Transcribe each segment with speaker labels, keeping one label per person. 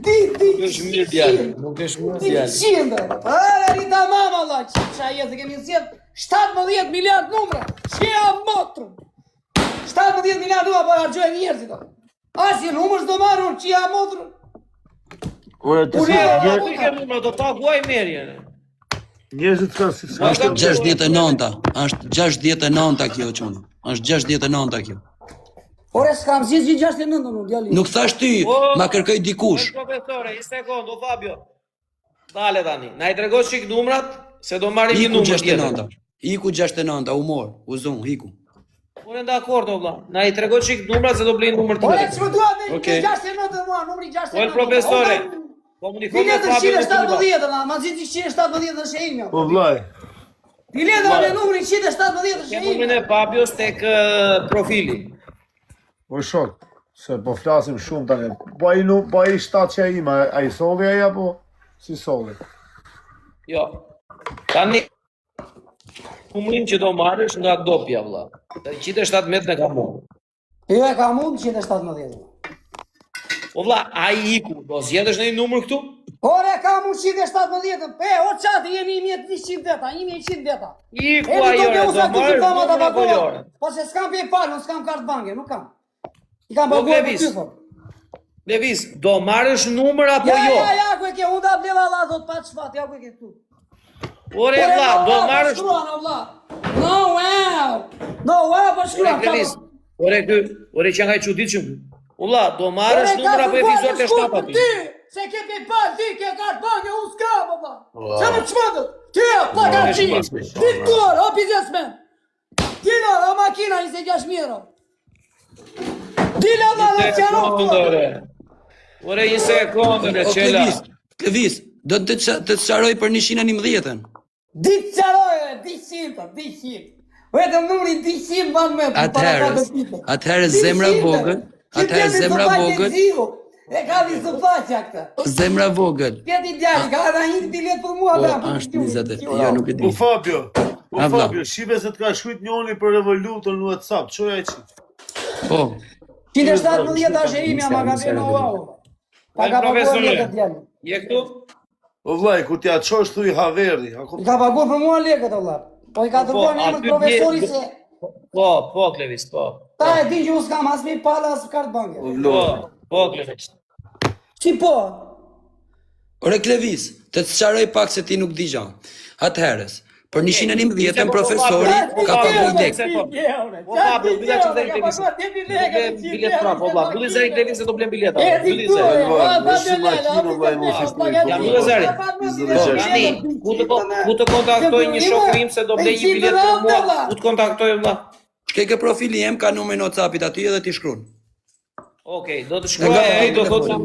Speaker 1: Di,
Speaker 2: është mirë djalë, nuk është mirë djalë.
Speaker 1: 100. Rita mama, Allah, qa jetë kemi zjedh 17 miliard numra. Që jam motrën. 17 miliard numra po hargjoj njerëzit. Asje numër s'do marrë unë që jam motrën.
Speaker 3: Ore, të si...
Speaker 2: Ti ke numra, do ta guaj merje.
Speaker 3: Njerëzit ka si...
Speaker 4: Është 69-ta, është 69-ta kjo qonë. Është 69-ta kjo.
Speaker 1: Ore, s'kam zhjith 69 unë, djali.
Speaker 4: Nuk thash ty, ma kërkoj dikush.
Speaker 2: Profesore, një sekund, o Fabio. Dale tani, na i tregoj çik numrat, se do marrim një numër tjetër.
Speaker 4: Iku 69-ta, u mor, u zon, iku.
Speaker 2: Unë dakord o vlla. Na i tregoj çik numrat se do blej numër tjetër.
Speaker 1: Ore, ç'më duhet me 69 mua, numri 69.
Speaker 2: Ol profesore. Komunikoj me Fabio.
Speaker 1: 170, ma zhjith 170 është e imja.
Speaker 3: Po vllaj.
Speaker 1: Biledha me numrin 170 është e imja.
Speaker 2: Numrin e Fabios tek profili.
Speaker 3: Po shok, se po flasim shumë tani. Po ai shtat që ai ai solli ai apo si solli?
Speaker 2: Jo. Tani numrin që do marrësh nga dopja vlla. 117 në kam unë.
Speaker 1: Jo e kam unë 117.
Speaker 2: O vlla, ai iku, do zgjedhësh në një numër këtu?
Speaker 1: Ore kam unë 117. O çati jemi 1200 veta, 1100 veta.
Speaker 2: Iku ajo do marrë.
Speaker 1: Po se s'kam pe palë, s'kam kartë banke, nuk kam. I kam paguar për ty, thot.
Speaker 2: Levis, do marrësh numër apo jo?
Speaker 1: Ja, ku e ke, unë da bleva Allah, thot, pa çfat, ja ku e ke tu.
Speaker 2: Ore, vlla, do marrësh...
Speaker 1: No, wow, po shkruan.
Speaker 2: Levis, ore që nga i çuditshëm. Vlla, do marrësh numër apo e vizor të shtapa ti?
Speaker 1: Se ke pe palë, ti ke kartë banke, unë s'kam, baba. Se më çmëndët, ti e, pagarqi, diktor, o biznesmen. Dinar, o makina, 26.000 €. Dile Allah dhe qerof!
Speaker 2: Ore, një sekundë, në qela.
Speaker 4: Klevis, do të të qaroj për 111-ën.
Speaker 1: Di të qaroj, 200. Vetëm numri 200 ban me.
Speaker 4: Atëherë zemra vogël.
Speaker 1: E ka di së faqja këta.
Speaker 4: Zemra vogël.
Speaker 1: Pjeti djali, ka da hinë bilet për mua.
Speaker 4: Ashtë 20, jo nuk e di.
Speaker 3: U Fabio, shive se të ka shkujt njoni për revolutën në WhatsApp, qoja e qi?
Speaker 4: Po.
Speaker 1: 117 është e imja, ma ka bërë wow. Pa ka paguar lekët djali.
Speaker 2: Je këtu?
Speaker 3: O vlaj, kur t'ja qosh thuj Haverdi.
Speaker 1: I ka paguar për mua lekët, o vla. Po i ka tërguar në emër profesori se...
Speaker 2: Po, Klevis, po.
Speaker 1: Ta e din që unë s'kam as me pala as kartë banke.
Speaker 2: Po, Klevis.
Speaker 1: Si po?
Speaker 4: Ore Klevis, të qaroj pak se ti nuk di gja. Atëherës, për 111-ën profesori ka paguar lekë.
Speaker 2: Po, Fabio, bila që zëri Klevis. Bilet pra, po, vla. Bili zëri Klevis se do blem bileta. Bili zëri. Jam bili zëri. Tani, ku të kontaktoj një shokrim se do blej një bilet për mua, ku të kontaktoj vla?
Speaker 4: Ke profili jem, ka numrin WhatsAppit aty edhe ti shkruan.
Speaker 2: Okej, do të shkruaj ai, do thotë.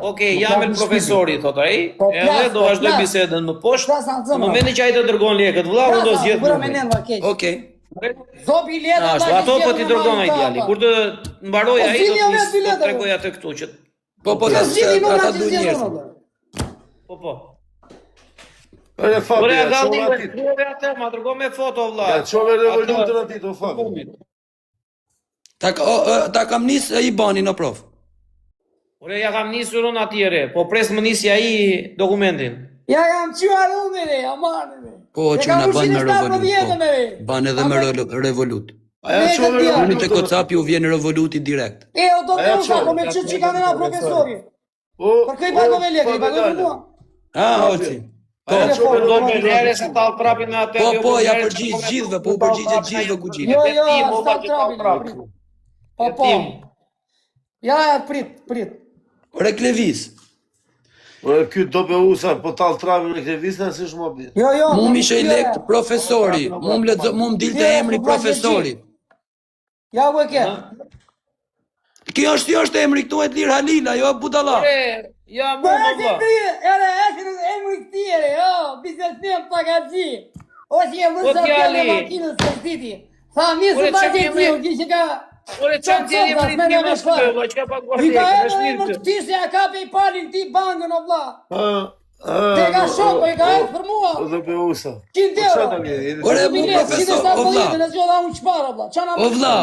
Speaker 2: Okej, jam el profesori, thotë ai. Edhe do vazhdoj bisedën më poshtë. Në momentin që ai të dërgon lekët, vëlla, unë do zgjedh.
Speaker 4: Okej.
Speaker 1: Do bileta.
Speaker 2: Ato po ti dërgon ai djali. Kur të mbaroj ai do të tregoj atë këtu që
Speaker 4: Po, ata duhet njerëz.
Speaker 2: Po.
Speaker 3: Ore Fabio,
Speaker 2: Ore, galli, atë ma dërgoj me foto vëlla.
Speaker 3: Ja, qove revolutën ati të Fabio.
Speaker 4: Ta kam nis i banin o prof.
Speaker 2: Ore, ja kam nisur unë atjere, po pres më nisi ai dokumentin.
Speaker 1: Ja kam quar unë re, amanëve.
Speaker 4: Po, që na ban me revolut. Ban edhe me revolut.
Speaker 3: Aja qove revolutën.
Speaker 4: Unë të WhatsApp ju vjen revoluti direkt.
Speaker 1: O do të usha, ko me që kanë nga profesori. Për këj pagove lekë, i pagove mua.
Speaker 4: Oci.
Speaker 2: Po, do me lere se ta trapin me atë.
Speaker 4: Po, ja përgjigj gjithve, po përgjigjet gjithve ku gjithve.
Speaker 1: Jo, s'ta trapin. Po. Ja, prit.
Speaker 4: Ore Klevis.
Speaker 3: Ore, ky do be usa, po tal trapin me Klevisën, si shmo bje.
Speaker 1: Jo.
Speaker 4: Mu mi lekt profesori, mu dilte emri profesori.
Speaker 1: Ja, ku e ke.
Speaker 4: Kjo është emri këtu e të lirë Halila, jo Budalla.
Speaker 2: Ja,
Speaker 1: Po e që emri këtire, biznesmen pagarqi. O që e vësa pjale makinës të shtiti. Tha, misë pagarqi, që ka...
Speaker 2: Ore, që në tjeri emri të një shkëve, që ka paguar
Speaker 1: lekë, është mirë. Ti se ja ka pe i palin ti bangën o vla. Te ka shoko, i ka e për mua.
Speaker 3: O do be usa.
Speaker 1: 100 €.
Speaker 4: Ore, mu profesor, o vla. O vla.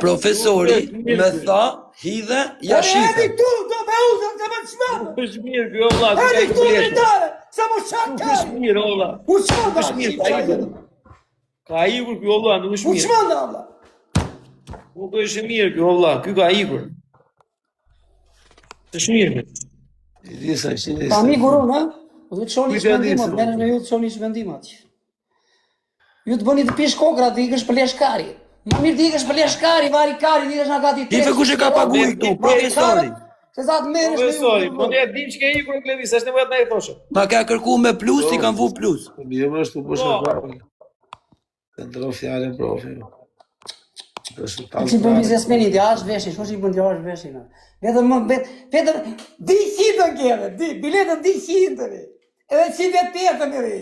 Speaker 4: Profesori me tha, hidhe, ja
Speaker 1: Edi
Speaker 4: shifë.
Speaker 1: këtu, do me uzën, se më të shmatë.
Speaker 2: Është mirë kjo valla, ti ka
Speaker 1: Edi
Speaker 2: i
Speaker 1: këtu
Speaker 2: biletë.
Speaker 1: dritare, se më shatë
Speaker 2: Është
Speaker 1: kaj.
Speaker 2: mirë valla.
Speaker 1: U shmanda,
Speaker 2: Është mirë, ka ikur. Ka ikur kjo valla, nuk është
Speaker 1: u
Speaker 2: mirë.
Speaker 1: shmanda, valla.
Speaker 2: Nuk është mirë kjo valla, ky ka ikur. Është mirë.
Speaker 1: Pa mi gurun, ha? U du të shoni
Speaker 3: Kujtë e
Speaker 1: shmendimat,
Speaker 3: disë,
Speaker 1: merë në ju të shoni shmendimat. Ju të bëni të pish kokra, të ikësh për leshkari. Ma mirë të ikësh për leshkari, vari kari, të ikësh nga gati të
Speaker 4: Ife kush e ka pagu këtu, profesori.
Speaker 1: Se sa të merësh me ju.
Speaker 2: Profesori, po ne dim që ke ikur në Klevis, është nevojë të na i thoshe.
Speaker 4: Ma ka kërku me plus, i kam vu plus.
Speaker 3: Mirë më është të bësh e bravo. Të ndro fjallën profi.
Speaker 1: Që bën biznesmenit, ja është veshin, shosh i bën ja është veshin. Vetëm di hintën keve, biletën di hintën. Edhe 108-ën e ri.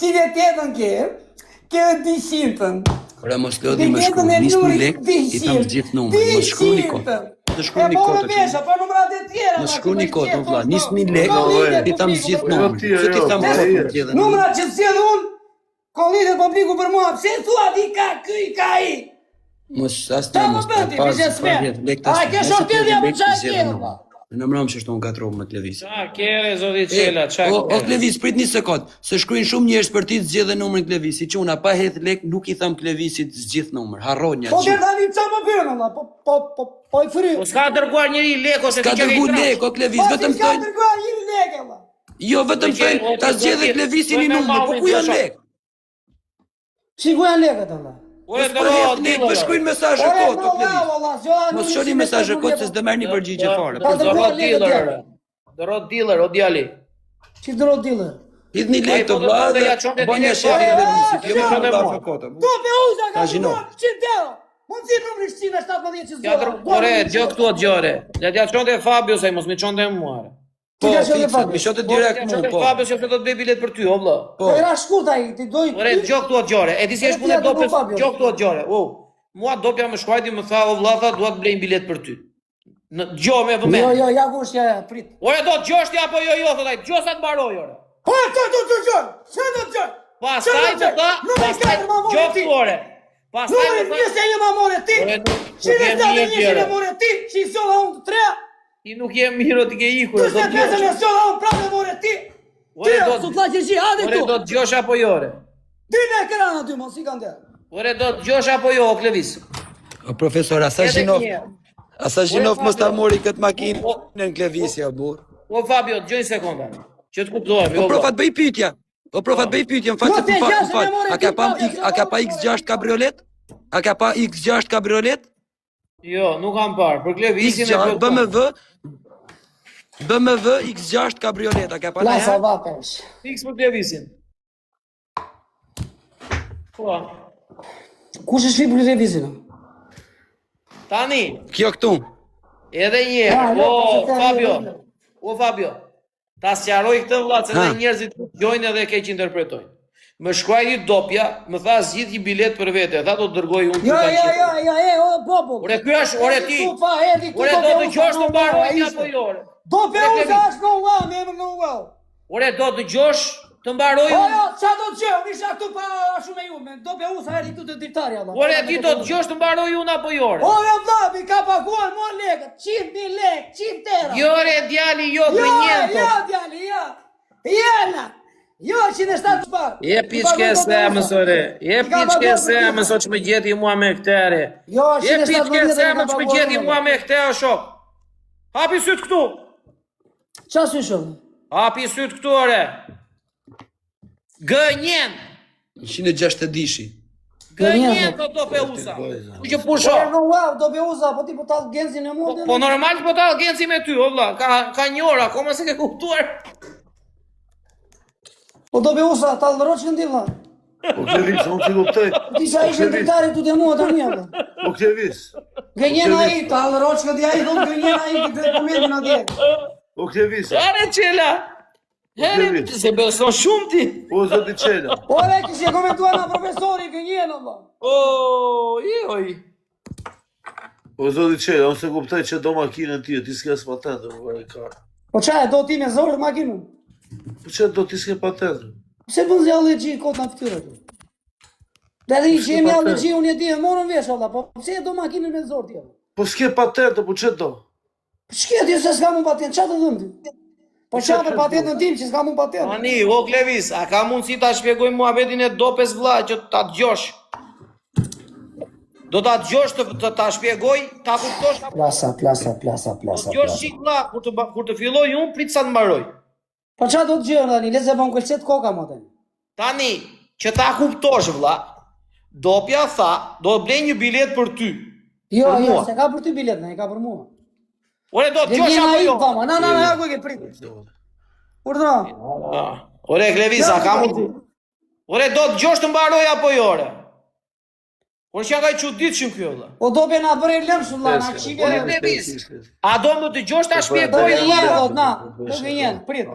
Speaker 1: 108-ën keve di hintën.
Speaker 4: Ora mos lodi më shkru, 1.000 lek, i tham gjithë numër, më shkru një kod. Të shkru një kod të që.
Speaker 1: Po numrat e tjera.
Speaker 4: Më shkru një kod, vlla, 1.000 lek, i tham gjithë numër. Që ti tham kod të tjede.
Speaker 1: Numrat që të sjellë unë, kollitet publiku për mua, pse thua di ka ky ka ai?
Speaker 4: Mos as të
Speaker 1: Ta më
Speaker 4: mos
Speaker 1: bëndi,
Speaker 4: pas
Speaker 1: biznesmen.
Speaker 4: lek të
Speaker 1: A, ke shortilja për çaj tjera, vlla.
Speaker 4: Në mëram që shtu në 4 me Klevis.
Speaker 2: Qa kere, zoti Qela, qa
Speaker 4: O
Speaker 2: kere.
Speaker 4: Klevis, prit një sekond. Se shkruajnë shumë njerëz për ti të zgjedhë numrin Klevis. Si çuna pa hedh lek, nuk i tham Klevisit zgjidh numër. Harron një
Speaker 1: Po
Speaker 4: gjë.
Speaker 1: dhe tani qa më bërën, vlla, po i fry.
Speaker 2: Po s'ka dërguar njëri lek ose
Speaker 4: Ka
Speaker 2: ti që ke
Speaker 4: dërgu
Speaker 2: i
Speaker 4: lek, o Klevis, vetëm
Speaker 1: ka
Speaker 4: thënë.
Speaker 1: dërguar një lekë, vlla.
Speaker 4: Jo, vetëm thënë ta zgjedhë Klevisin një numër. Po ku janë lek?
Speaker 1: Si ku janë lekët, vlla?
Speaker 2: Ore,
Speaker 4: Po hedh lek, po shkruajnë mesazhe
Speaker 1: Ore,
Speaker 4: kod, o Klevis.
Speaker 1: valla, zgjoha.
Speaker 4: Mos shoni mesazhe kod se s'do merrni përgjigje fare.
Speaker 1: Pa dërguar
Speaker 2: Dorot
Speaker 1: lekët
Speaker 2: dealer,
Speaker 1: tjera.
Speaker 2: dorot dealer, o djali.
Speaker 1: Si dërot dile?
Speaker 4: Hidhni lek të
Speaker 2: Po,
Speaker 4: vlla
Speaker 2: po,
Speaker 4: dhe
Speaker 2: ja çonte
Speaker 4: bëni
Speaker 2: ti
Speaker 4: shef
Speaker 2: lek,
Speaker 4: edhe
Speaker 1: po,
Speaker 4: nisit. Jo
Speaker 1: po,
Speaker 4: më
Speaker 2: po,
Speaker 4: ta fakota.
Speaker 1: Do pe uza ka
Speaker 4: Kazino.
Speaker 1: dërguar 100 euro. Mund si numri 117 që
Speaker 2: Ja
Speaker 1: zgjoha.
Speaker 2: ore, gjë këtu o gjore. Ja çonte Fabio se mos më çonte mua.
Speaker 4: Po,
Speaker 1: Ti ka qenë
Speaker 4: fikse,
Speaker 1: Fabio?
Speaker 4: mi shote direkt mu,
Speaker 2: Çonte
Speaker 4: po.
Speaker 2: Fabio se do të bëj bilet për ty, o vlla.
Speaker 4: Po.
Speaker 1: Po era shkurt ai, ti doj.
Speaker 2: Ore, gjë këtu o gjore. E di si është punë dopës, gjë këtu o gjore. Mua dopja më shkruajti më tha o vlla, tha dua të blej bilet për ty. Në gjë me vëmend.
Speaker 1: Jo, ja kush ja, prit.
Speaker 2: Ore do të gjosh ti apo jo, thot ai. Gjosa të mbaroj ore.
Speaker 1: Po, do të gjoj. Se do të gjoj.
Speaker 2: Pastaj më tha, pastaj gjë këtu ore. Pastaj
Speaker 1: Numri
Speaker 2: më tha,
Speaker 1: njëse një ma more ti.
Speaker 2: ore nuk
Speaker 1: Si në
Speaker 2: jem
Speaker 1: stade
Speaker 2: mirë
Speaker 1: njëse
Speaker 2: gjëra.
Speaker 1: një more ti. Si i sola unë të tre.
Speaker 2: Ti nuk je mirë o ti ke ikur, do të
Speaker 1: 25
Speaker 2: gjosh.
Speaker 1: në sola unë prapë more ti.
Speaker 2: Ore
Speaker 1: Ti,
Speaker 2: do
Speaker 1: su t'la që qi, hadi
Speaker 2: Ore do
Speaker 1: këtu.
Speaker 2: të gjosh apo jo ore.
Speaker 1: Ti në ekran aty, mos i kanë der.
Speaker 2: Ore do të gjosh apo jo, o Klevis.
Speaker 4: O profesor, Asashinov mos ta mori këtë makinë në Klevisja, burr.
Speaker 2: O Fabio, gjoj sekonda. Që të kuptohem, jo.
Speaker 4: O profat bëj pyetja. O profat bëj pyetje, më fal se më fal. A ka pa X6 kabriolet? A ka pa X6 kabriolet?
Speaker 2: Jo, nuk kam parë. Për Klevisin e
Speaker 4: X6 BMW X6 kabriolet, a ka pa
Speaker 1: Plasa
Speaker 4: ndonjëherë?
Speaker 1: vapesh.
Speaker 2: Fix për Klevisin. Po.
Speaker 1: Kush është shqip për revizin?
Speaker 2: Tani,
Speaker 4: Kjo këtu.
Speaker 2: edhe një
Speaker 1: Ja,
Speaker 2: herë.
Speaker 1: le,
Speaker 2: O
Speaker 1: po, se
Speaker 2: Fabio.
Speaker 1: të-
Speaker 2: O Fabio. Ta sqaroj këtë vëlla se
Speaker 4: Ha.
Speaker 2: ne njerëzit gjojnë edhe keq interpretojnë. Më shkruajti dopja, më tha zgjidh një bilet për vete. Tha do të dërgoj unë ty
Speaker 1: Jo,
Speaker 2: tani.
Speaker 1: o bobo.
Speaker 2: Ore ky është, ore ti.
Speaker 1: Pa, edi këtu.
Speaker 2: Ore do të gjosh të mbaroj ti apo jo? ore?
Speaker 1: Do pe uza është no wow, me emër no wow.
Speaker 2: Ore do të gjosh të mbaroj
Speaker 1: Po
Speaker 2: unë.
Speaker 1: jo, qa do të gjë, unë isha këtu pa shumë e ju, me do pe uza eri këtu të dritarja.
Speaker 2: Ore ti do të gjosh të mbaroj unë apo jo? ore?
Speaker 1: Ore vlabi, ka paguar mua lekët, 100.000 lek, 100 tera.
Speaker 2: Jo re djali jo
Speaker 1: Jo,
Speaker 2: gënjento.
Speaker 1: jo, djali, jo. Jena. Jo, 107 çfarë?
Speaker 2: Je piçke se mësore. Je piçke se mëso që më gjeti mua me këtere.
Speaker 1: Jo,
Speaker 2: Je
Speaker 1: 107
Speaker 2: piçke se
Speaker 1: ka
Speaker 2: më që më
Speaker 1: paguar
Speaker 2: gjeti
Speaker 1: mua.
Speaker 2: mua me këtere shok. Hapi syt këtu.
Speaker 1: Qa sy shumë?
Speaker 2: Hapi syt këtu ore. Gënjen.
Speaker 4: 160 dishi.
Speaker 2: Gënjen të do pe usa. Ku që pusho.
Speaker 1: Ore no wow, do pe uza, po ti po tall genzin e mua.
Speaker 2: Po normal po ta agenci me ty, o vlla. Ka një orë, akoma se ke kuptuar.
Speaker 1: Po do pe uza, tall roçkën ti vlla.
Speaker 3: O Klevis, unë që kuptoj.
Speaker 1: Ti sa ishe dritari tu te mua tani vlla.
Speaker 3: O Klevis.
Speaker 1: Gënjen ai, tall roçkën ti ai, do gënjen ai ti dokumentin atje.
Speaker 3: O Klevis.
Speaker 2: Are qela. Here, se beson shumë ti.
Speaker 3: O zoti Qela.
Speaker 1: Ore kishe komentuar na profesori gënjen vlla.
Speaker 2: O, joj.
Speaker 3: O zoti Qela, unë se kuptoj që do makinën ti, ti s'ke patentë, më ka.
Speaker 1: Po çaj do ti me zor makinën?
Speaker 3: Po që do ti s'ke patentë?
Speaker 1: Pse bën zjalli xhi kot na fytyrë? Dhe dhe që jemi allergji, unë e di e morën vesh, Allah, po pse e do makinën me zor tjela?
Speaker 3: Po s'ke patentë, po që do?
Speaker 1: Shke ti se s'ka mu patent, qa të dhëmë ti? Po qa për patentën tim që s'ka mu patent?
Speaker 2: Tani, o Klevis, a ka mundësi ta shpjegoj muhabetin e dopes vlla që ta dëgjosh? Do ta dëgjosh të ta shpjegoj, ta kuptosh?
Speaker 1: Plasa.
Speaker 2: Dëgjosh shik vlla, kur të filloj unë, prit sa të mbaroj.
Speaker 1: Po qa do të gjërë tani, leze bën këllqet koka më tani.
Speaker 2: Tani, që ta kuptosh vlla, dopja tha, do të blej një bilet për ty.
Speaker 1: Jo,
Speaker 2: Për mua.
Speaker 1: se ka për ty bilet, ne, ka për mua.
Speaker 2: Ore, do të
Speaker 1: Dhe
Speaker 2: dëgjosh
Speaker 1: vjen
Speaker 2: apo
Speaker 1: ai,
Speaker 2: jo?
Speaker 1: fama, na, ku e ke prit? Urdhra.
Speaker 2: Ore, Klevis, a ka mundësi? Ore, do të dëgjosh të mbaroj apo jo, ore? Por që ka i çuditshëm kjo vlla.
Speaker 1: O do be na bërë lëm shumë, na qive.
Speaker 2: Ore, Klevis, a do më dëgjosh ta
Speaker 1: Do
Speaker 2: shpjegoj
Speaker 1: gënjen,
Speaker 2: vlla?
Speaker 1: thot, na, do gënjen, prit.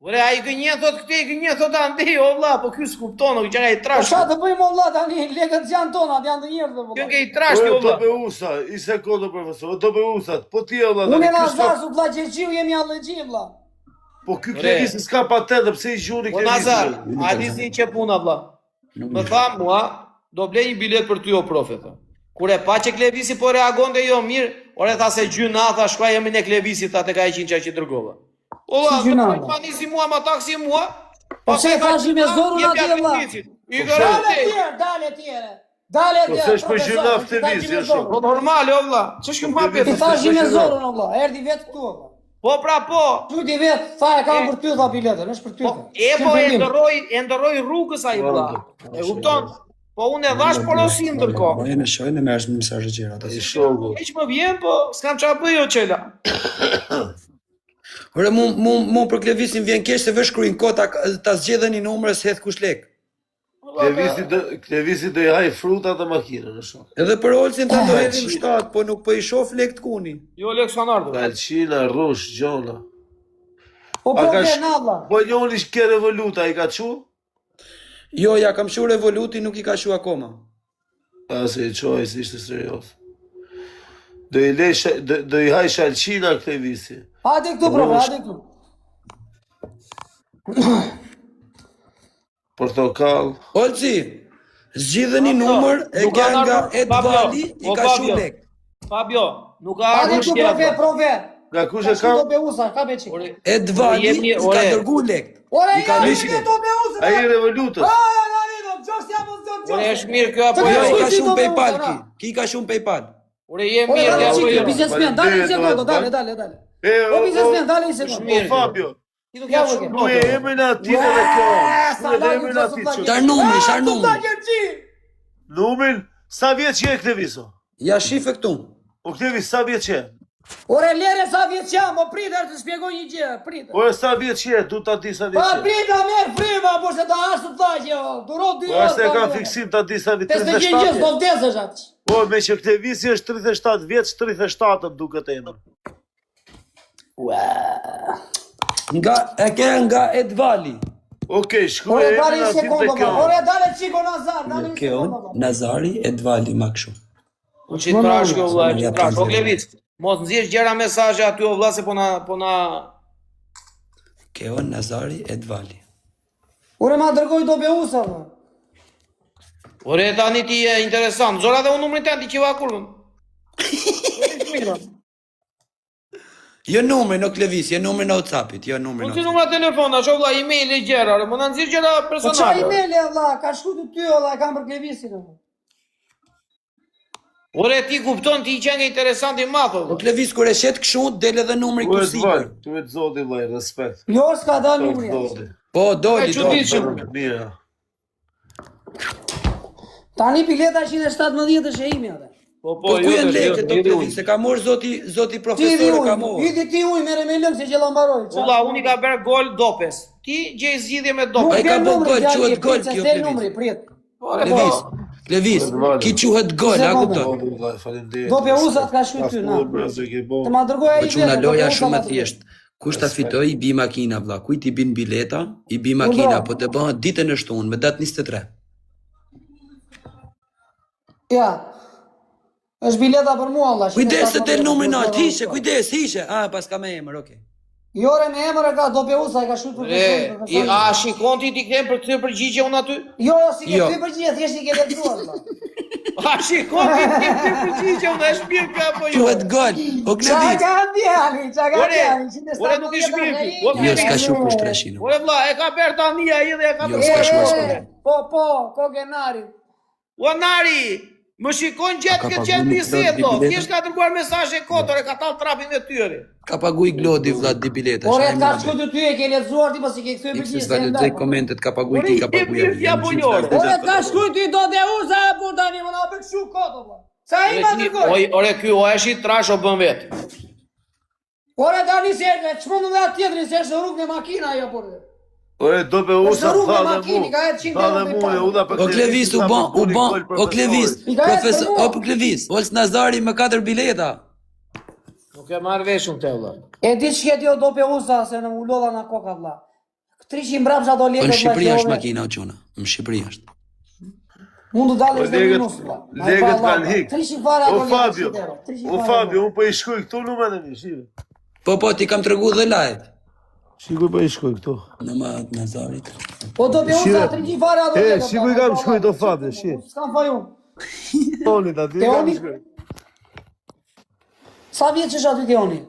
Speaker 2: Ore, ai gënjen thot këtej, gënjen thot andi, o vlla, po ky s'kupton, o që ka i
Speaker 1: Po
Speaker 2: trash.
Speaker 1: qa të bëjmë Allah tani, lekët janë tona, janë të njerëz dhe
Speaker 2: Kjo
Speaker 1: vëlla.
Speaker 2: ke i trash kjo
Speaker 3: Do
Speaker 2: vlla.
Speaker 3: be usa, i sekondo profesor, do be usat, po ti Allah,
Speaker 1: Unë e
Speaker 3: tani,
Speaker 1: na
Speaker 3: ky s'ka-
Speaker 1: zasu, vlla Gjergjiu, jemi allergji, vlla.
Speaker 3: po ky Klevisi s'ka patentë, pse i gjuni
Speaker 2: Po Nazar,
Speaker 3: Klevisi?
Speaker 2: a di si që puna vlla? Më tha mua, do blej një bilet për ty o profet. Kur e pa që Klevisi po reagonte jo mirë, ore tha se gjyna, tha shkruaj emrin e Klevisit, tha tek ai qinqa që dërgova. Olla,
Speaker 1: Si gjyna,
Speaker 2: pa nisi mua, ma taksi mua.
Speaker 1: Po se thashi me zorun atje, vlla.
Speaker 2: I
Speaker 1: Dale
Speaker 2: garante.
Speaker 1: tjerë, dale tjere. Dale
Speaker 3: Po
Speaker 1: tjerë,
Speaker 3: s'është për gjyna aktivistë, është.
Speaker 2: Po normal, o vlla. Ç'është kjo hapje?
Speaker 1: I thashi me zorun, vlla, erdi vetë këtu, vlla.
Speaker 2: Po pra po.
Speaker 1: Qyti vetë, tha e kam për ty, tha biletën, është për ty.
Speaker 2: Po e ndërroi rrugës ai vlla. E kupton? Po unë e dhash porosin ndërkohë.
Speaker 4: Po e në shojnë e me është mesazhe gjera.
Speaker 3: I shoku.
Speaker 2: Hiç më vjen, po s'kam çfarë bëj o çela.
Speaker 4: Ore, mu për Klevisin vjen keq se vesh shkruajnë kota ta zgjedheni numër se hedh kush lek.
Speaker 3: Klevisi do i haj frutat e makinën, në shok.
Speaker 4: Edhe për Olsin ta do hedhim 7, po nuk po i shoh lek të kuni.
Speaker 2: Jo Lex kanë ardhur.
Speaker 3: Kalqina, rush, gjona.
Speaker 1: O
Speaker 3: A ka
Speaker 1: problem,
Speaker 3: sh-
Speaker 1: vlla.
Speaker 3: Po njoni shke revoluta, i ka qu?
Speaker 4: Jo, ja kam shu revoluti, nuk i ka shu akoma.
Speaker 3: A se i qoj, si ishte serios. Do i haj shalqina Klevisi.
Speaker 1: Hajde këtu, profe, hajde këtu.
Speaker 3: Portokall.
Speaker 4: Olci, zgjidheni numër e
Speaker 2: nuk
Speaker 4: ka
Speaker 2: kanë
Speaker 4: nga
Speaker 2: ardhur-
Speaker 4: Edvali, i
Speaker 2: O,
Speaker 4: ka shu
Speaker 2: Fabio.
Speaker 4: lek.
Speaker 2: Fabio, nuk ka
Speaker 1: Hajde
Speaker 2: ardhur
Speaker 1: këtu, profe,
Speaker 2: shkja.
Speaker 1: profe.
Speaker 3: Nga kush e
Speaker 1: Ka
Speaker 3: kam?
Speaker 1: do be usa, ka be qik.
Speaker 4: Edvali
Speaker 2: Jemi,
Speaker 4: i ka
Speaker 2: ore.
Speaker 4: dërgu lek.
Speaker 1: Ore,
Speaker 4: I ka
Speaker 1: ja,
Speaker 4: lysh
Speaker 1: i
Speaker 4: lek.
Speaker 1: do be usa.
Speaker 3: A i revolutës.
Speaker 2: Ore është mirë kjo apo
Speaker 4: Ore, i
Speaker 2: jo?
Speaker 4: ka
Speaker 1: si
Speaker 4: shumë
Speaker 1: do me
Speaker 4: PayPal
Speaker 1: usa,
Speaker 4: ki.
Speaker 1: na.
Speaker 4: Ki ka shumë PayPal.
Speaker 2: Ore je
Speaker 1: Ore,
Speaker 2: mirë
Speaker 1: dale
Speaker 2: kjo apo
Speaker 1: qik,
Speaker 2: jo?
Speaker 1: biznesmen, dale një sekundë, dale. O, biznesmen, dale një sekundë.
Speaker 2: mirë.
Speaker 3: Fabio,
Speaker 2: Ti nuk
Speaker 1: Ja,
Speaker 2: je
Speaker 1: oke.
Speaker 2: shumë
Speaker 3: du e
Speaker 2: botë.
Speaker 3: emrin ati dhe kjo. Du e emrin ati që.
Speaker 4: Çfarë numri, çfarë numri?
Speaker 3: Numin, sa vjetë që e Kleviso?
Speaker 4: Ja shife këtu.
Speaker 3: O Klevis, sa vjetë që e?
Speaker 1: Ore, lere sa vjetë qam, po pritër të shpjegoj një gjë, pritër.
Speaker 3: Ore, sa vjetë që e? Du ta di sa
Speaker 1: Pa
Speaker 3: vjetë që e.
Speaker 1: prita merë frima, por se ta ashtu të thaqe, duro 2
Speaker 3: Po ashtë e kam fiksim ta di sa vjetë.
Speaker 1: Pes të gjë gjës, do
Speaker 3: 37.
Speaker 1: vdesësh atë.
Speaker 3: Po, me që Klevisi është 37 vjetë, 37 më duket e emër.
Speaker 4: Nga e ke nga Edvali.
Speaker 3: Okej, shkruaj
Speaker 1: Ore, dale
Speaker 3: emrin
Speaker 1: një
Speaker 3: ati dhe
Speaker 1: sekundë,
Speaker 3: kjo.
Speaker 1: ore, dale qiko Nazar, dale një
Speaker 4: Keon,
Speaker 1: sekundë.
Speaker 4: Nazari, Edvali, ma kështu.
Speaker 2: U që trash kjo vlla, që trash. O Klevic, mos nxjerr gjëra mesazhe aty o vlla se po na
Speaker 4: Keon, Nazari, Edvali.
Speaker 1: Ore, ma dërgoj do be usa, vë.
Speaker 2: Ore tani ti je interesant. Zora dhe unë numrin tënd ti qiva kurrën.
Speaker 4: Jo numri në Klevis, jo numri në WhatsAppit, jo numri
Speaker 2: Unë
Speaker 4: në
Speaker 2: si
Speaker 4: WhatsApp.
Speaker 2: numra telefona, shoh vlla email e gjëra, më na nxjerr gjëra
Speaker 1: Po qa
Speaker 2: personale.
Speaker 1: email e vlla, ka shku të ty, vlla, kam për Klevisin. vlla.
Speaker 2: Ore ti kupton ti që nga interesant i madh.
Speaker 4: Po
Speaker 2: vlla.
Speaker 4: Klevis kur e shet kështu, del edhe numri
Speaker 3: Tu
Speaker 4: ku
Speaker 3: e
Speaker 4: si.
Speaker 3: zvaj, tu e zoti vllaj, respekt.
Speaker 1: Jo, s'ka da
Speaker 3: Tu e
Speaker 1: numri.
Speaker 3: zoti.
Speaker 4: Po, doli,
Speaker 2: Ka çuditshëm.
Speaker 4: doli.
Speaker 3: Mira.
Speaker 1: Tani bileta 117 është e imi atë.
Speaker 2: Po
Speaker 4: Po ku janë lekët o Klevis? Se ka morë zoti
Speaker 1: Ti
Speaker 4: profesor ka
Speaker 1: uj,
Speaker 4: morë.
Speaker 1: viti ti uj, mere me lëngë se që lambaroj.
Speaker 2: Vlla unë i ka bërë gol dopes. Ti gjej zgjidhje me
Speaker 1: Nuk
Speaker 2: dopes.
Speaker 4: Ai ka
Speaker 1: vjen
Speaker 4: bën
Speaker 1: numri,
Speaker 4: gol,
Speaker 1: djali,
Speaker 4: quhet gol
Speaker 1: prit, se
Speaker 4: kjo,
Speaker 1: s'del
Speaker 4: Klevis.
Speaker 1: numri, prit.
Speaker 2: Ore
Speaker 4: Klevis,
Speaker 2: po.
Speaker 4: Klevis, ki quhet gol, a kupton?
Speaker 3: Zoti vllaj, faleminderit.
Speaker 1: Do pe usat ka shku ty, na. Të ma dërgoj
Speaker 4: Po
Speaker 1: ai
Speaker 4: çuna
Speaker 1: vetë,
Speaker 4: loja
Speaker 1: do pe
Speaker 4: shumë e
Speaker 1: usat
Speaker 4: thjesht. Kush ta fitoj i bi makina vlla. Kujt i bin bileta? I bi makina, po të bëhet ditën e shtunë me datë 23.
Speaker 1: Ja. Është bileta për mua, valla.
Speaker 4: Kujdes se del numri
Speaker 1: 117,
Speaker 4: nalt, hishe, kujdes, hishe. Ah, pas ka me emër, okay.
Speaker 1: Jore me emër e ka Dopeusa, e ka shkruar profesori.
Speaker 2: A shikon ti kem për këtë përgjigje unë aty?
Speaker 1: Jo, si ke ty përgjigje, thjesht i ke lexuar.
Speaker 2: A shikon ti kem këtë përgjigje unë e shpirë ka apo jo?
Speaker 4: Quhet gol. O
Speaker 1: Qa
Speaker 4: Klevis.
Speaker 1: ka djali, qa ka djali.
Speaker 2: Ore nuk i shpirë ti.
Speaker 4: Jo, s'ka shumë për 300.
Speaker 2: Ore vlla, e ka bërë tani ai dhe e ka
Speaker 4: Jo,
Speaker 2: bërë.
Speaker 4: s'ka shumë s'ka.
Speaker 1: Po, kogenari.
Speaker 2: O Nari, më shikon gjatë këtë gjatë bisedë, thjesht ka dërguar mesazhe kotore, ka tall trapin e tyre.
Speaker 4: Ka paguaj Glodi vlla di bileta.
Speaker 1: Ore, ka shkruar ty e ke lexuar ti pasi ke kthyr
Speaker 4: Ikse
Speaker 1: përgjigje.
Speaker 4: s'ka lexoj komentet, ka paguaj ti, ka paguaj.
Speaker 1: Ore, ka shkruar ty Dopeusa e po tani më na bëk shu koto po. Sa i ma dërgoj?
Speaker 2: Ore ky o është i trash o bën vet.
Speaker 1: Ore tani se çmund nga tjetrin se është rrugë me makina ajo por.
Speaker 3: Ore, Dopeusa,
Speaker 1: Është rrugë me
Speaker 3: tha dhe
Speaker 1: makini,
Speaker 3: mu.
Speaker 1: ka 100
Speaker 3: Tha dhe
Speaker 1: euro.
Speaker 3: mu, e uda për
Speaker 4: O Klevis u ban, o Klevis.
Speaker 1: I ka
Speaker 4: Profesor,
Speaker 1: jetë për mua.
Speaker 4: o Klevis. Ols Nazari me 4 bileta.
Speaker 2: Nuk e marr vesh unë te vlla.
Speaker 1: E di ç'ke ti o Dopeusa se në ulova na koka vlla. 300 mbrapsha do
Speaker 4: Po
Speaker 1: lekë.
Speaker 4: në Shqipëri është makina o çuna. Në Shqipëri është.
Speaker 1: Mund të dalësh në
Speaker 3: Legët
Speaker 1: minus.
Speaker 3: legët kanë hik.
Speaker 1: 300 fara
Speaker 3: O
Speaker 1: do
Speaker 3: Fabio,
Speaker 1: lekë.
Speaker 3: o Fabio, unë po i shkoj këtu numrin e mi, shive.
Speaker 4: Po ti kam tregu dhe live.
Speaker 3: Shikuj po i shkoj këtu.
Speaker 4: Në ma Nazarit.
Speaker 1: O Dopeusa
Speaker 3: Shire.
Speaker 1: 300 fara do lekë.
Speaker 3: Shikuj kam shkoj do Fabio, shi.
Speaker 1: S'kam fajun.
Speaker 3: Tonit aty kam
Speaker 1: Teoni?
Speaker 3: shkoj.
Speaker 1: Sa vjeç është aty Teoni?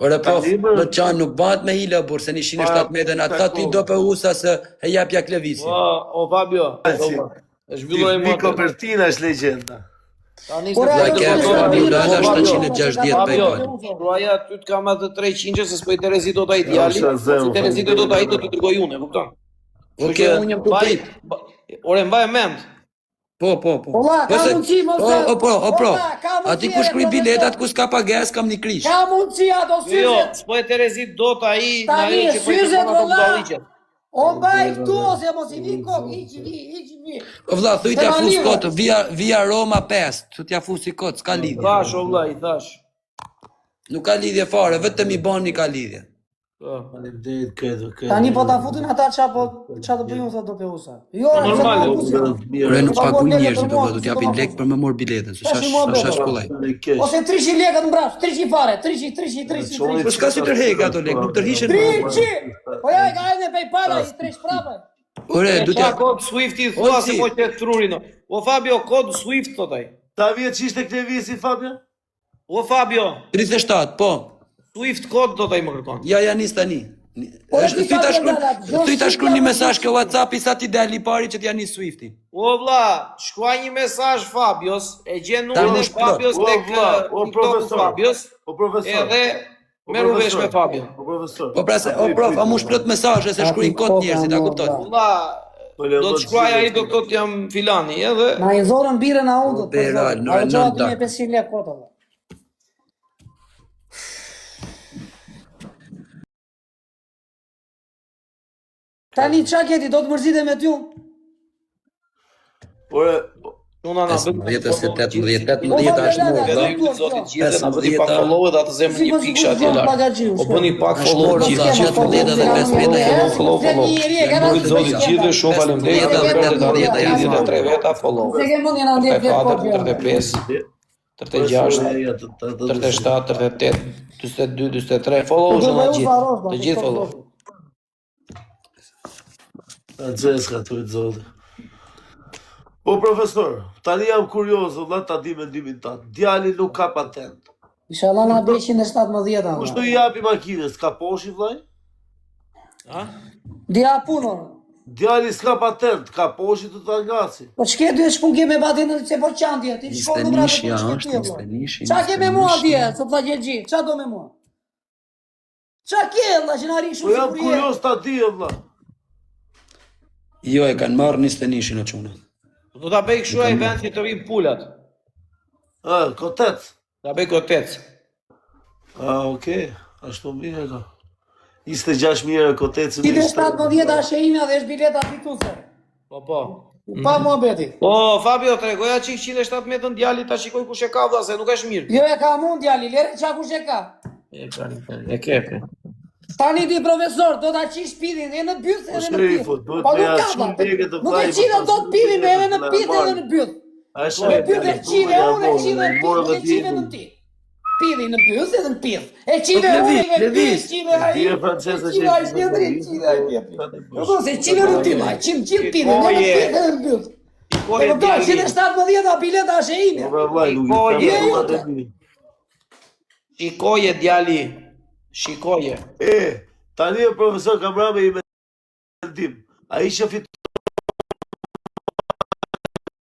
Speaker 4: Ore po,
Speaker 3: Tani, bro.
Speaker 4: në qanë nuk bat me hila burë, se 107 metën, ata ti Dopeusa se e japja Klevisi.
Speaker 2: O Fabio, është zhvilluar e
Speaker 3: Miko Bertina është legjenda.
Speaker 2: Tani
Speaker 1: Ore,
Speaker 4: Ja
Speaker 1: ajo
Speaker 4: ke
Speaker 1: është
Speaker 4: Fabio,
Speaker 1: Fabio,
Speaker 4: Lala
Speaker 1: Fabio,
Speaker 4: 760
Speaker 2: Fabio,
Speaker 4: PayPal.
Speaker 2: shkruaja ty të kam atë 300 se s'po i Terezi do ta i djali.
Speaker 3: Është zeu,
Speaker 2: Si Terezi do ta i do të dërgoj unë, e kupton?
Speaker 4: Oke, unë jam kuprit.
Speaker 2: Ore mbaj mend.
Speaker 4: Po.
Speaker 1: Ola, ka mundësi, mos
Speaker 4: O,
Speaker 1: të-
Speaker 4: po.
Speaker 1: Ola, ka mundësi,
Speaker 4: Ati ku shkruj
Speaker 1: e,
Speaker 4: biletat, ku s'ka pagesë, kam një krish.
Speaker 1: Ka mundësi ato
Speaker 2: Jo,
Speaker 1: syzet.
Speaker 2: s'po e Terezi do ta i na
Speaker 1: Tani,
Speaker 2: ajo që po i
Speaker 1: syzet,
Speaker 2: kërkon ato
Speaker 1: valla.
Speaker 2: dalliqet.
Speaker 1: O mbaj këtu ose mos i vi kokë, hiqi.
Speaker 4: O vlla, thuj t'ja
Speaker 1: Te
Speaker 4: fus
Speaker 1: Maliva.
Speaker 4: kot, via Roma 5, thu t'ja fusi kot, s'ka lidhje.
Speaker 2: Thash o vlla, i thash.
Speaker 4: Nuk ka lidhje fare, vetëm i bani ka lidhje.
Speaker 3: Faleminderit këtu.
Speaker 1: Tani po ta futin ata ça do bëjmë thotë Dopeusa. Jo,
Speaker 2: Normale,
Speaker 4: Ore nuk paguaj njerëzit do të japin lek për me mor biletën, se shash shkollaj.
Speaker 1: Ose 300 lekë në mbrapsht, 300 fare, 300.
Speaker 4: Po s'ka si tërhek ato lek, nuk tërhishen.
Speaker 1: 300. Po ja ka edhe PayPal ai 3 prapë.
Speaker 4: Ore, du
Speaker 2: Qa
Speaker 4: t'ja
Speaker 2: kod Swift i thua
Speaker 4: Olsi.
Speaker 2: se po që trurin. O Fabio, kod Swift thot ai.
Speaker 3: Ta vjetë që ishte Klevisi, Fabio?
Speaker 2: O Fabio,
Speaker 4: 37, po.
Speaker 2: Swift kod thot ai më kërkon.
Speaker 4: Ja nis tani. Thuj ta shkruaj një mesazh ke WhatsApp-i sa ti dali pari që t'ja nis Swiftin.
Speaker 2: O vlla, shkruaj një mesazh Fabios, e gjen
Speaker 4: Ta
Speaker 2: numrin e
Speaker 4: mosh plot.
Speaker 2: Fabios
Speaker 3: O,
Speaker 2: tek
Speaker 3: vlla, o,
Speaker 2: TikTok-u
Speaker 3: profesor.
Speaker 2: Fabios.
Speaker 3: O profesor.
Speaker 2: Edhe merru vesh me Fabio.
Speaker 3: O profesor.
Speaker 4: Po pra se, o prof, a mu shplot mesazhe se shkruajn kod njerëzit, a kupton?
Speaker 2: Vlla, do të shkruaj ai do të thotë jam filani, edhe
Speaker 1: Na i zonën birën a udhët.
Speaker 4: Bera,
Speaker 1: Ajo
Speaker 4: në
Speaker 1: çati
Speaker 4: dak.
Speaker 1: me 500 lekë kota. Tani qa keti, do të mërzite me t'ju?
Speaker 3: Ore,
Speaker 2: Una na
Speaker 4: 15, 18, 18 është
Speaker 1: Po,
Speaker 4: më
Speaker 1: po,
Speaker 2: Edhe
Speaker 1: po,
Speaker 2: ju zotit gjithë na bëni
Speaker 4: 15
Speaker 2: pak follow edhe atë zemër një pikë aty lart. Po bëni pak follow
Speaker 4: Ashtu,
Speaker 2: gjithë.
Speaker 4: gjithë,
Speaker 2: Gjithë
Speaker 4: gjithë, edhe 15
Speaker 2: follow. Ju zotit gjithë shumë faleminderit edhe për të arritur 23 veta follow.
Speaker 1: Se ke mund jena ndjetë
Speaker 2: 34,
Speaker 1: vjetë
Speaker 2: 35, 36, 37, 38, 42, 43 follow shumë gjithë. Të gjithë follow.
Speaker 3: A Gjeska të të zotë. Po profesor, tani jam kurioz, valla ta di mendimin tanë. Djali nuk ka patent.
Speaker 1: Inshallah na bëj 117
Speaker 3: Kushtu
Speaker 1: ata.
Speaker 3: i japi makinës, ka poshi vllai?
Speaker 2: Ha?
Speaker 1: Dia punon.
Speaker 3: Djali s'ka patent, ka poshi të ta ngaci.
Speaker 1: Po ç'ke dy shpun ke me batën se po çandje, ti shkon në
Speaker 4: Nish,
Speaker 1: bratë.
Speaker 4: ja, është nish.
Speaker 1: Qa ke me mua dje, sot la gjelgji, qa do me mua? Qa ke, Allah, që në ari
Speaker 3: Po
Speaker 1: shumë
Speaker 3: jam
Speaker 1: sigurje?
Speaker 3: kurioz ta di, valla.
Speaker 4: Jo, e kanë marrë 21 në çuna.
Speaker 2: Do ta bëj kështu ai vend që të rrim pulat.
Speaker 3: Kotec.
Speaker 2: Ta bëj kotec.
Speaker 3: Okej, ashtu mirë ka. 26.000 kotecën.
Speaker 1: Ti dhe 17 ashe imja dhe është bileta fituse.
Speaker 2: Po.
Speaker 1: Pa mua beti.
Speaker 2: Po, Fabio, tregoja çik 117 djalit ta shikoj kush e ka vlla se nuk është mirë.
Speaker 1: Jo e ka mund djali, lere qa kush e ka.
Speaker 2: E ke.
Speaker 1: Tani ti profesor, do ta qish pidhin edhe në byth edhe në
Speaker 3: sherifu,
Speaker 1: byth.
Speaker 3: duhet
Speaker 1: Po
Speaker 3: me
Speaker 1: nuk
Speaker 3: ja
Speaker 1: ka
Speaker 3: shumë
Speaker 1: vlla.
Speaker 3: degë të
Speaker 1: Nuk e
Speaker 3: vllai,
Speaker 1: qida
Speaker 3: po,
Speaker 1: do të pidhin edhe në
Speaker 3: na
Speaker 1: byth edhe
Speaker 3: marr.
Speaker 1: në byth.
Speaker 3: A
Speaker 1: Me byth e qide, unë e qide në ti, nuk e qide në ti. Pidhi në pyth edhe në pith. E qive
Speaker 4: Levis,
Speaker 1: unë e
Speaker 4: Levis.
Speaker 1: qive a i.
Speaker 3: Bie franceze
Speaker 1: Qive a i shkjendri, qive a i pjepi. Po se qive në ty, ma, qive pidhi, edhe në pith edhe në pyth. Po
Speaker 2: Shikoje
Speaker 1: do,
Speaker 2: djali.
Speaker 1: 117 a bileta është e ime.
Speaker 3: Po vllai, nuk
Speaker 2: Po,
Speaker 3: i
Speaker 1: je
Speaker 3: kam
Speaker 1: jote.
Speaker 3: atë.
Speaker 2: Shikoje djali. Shikoje.
Speaker 3: Tani e profesor Kamrame i mendim. Ai që fiton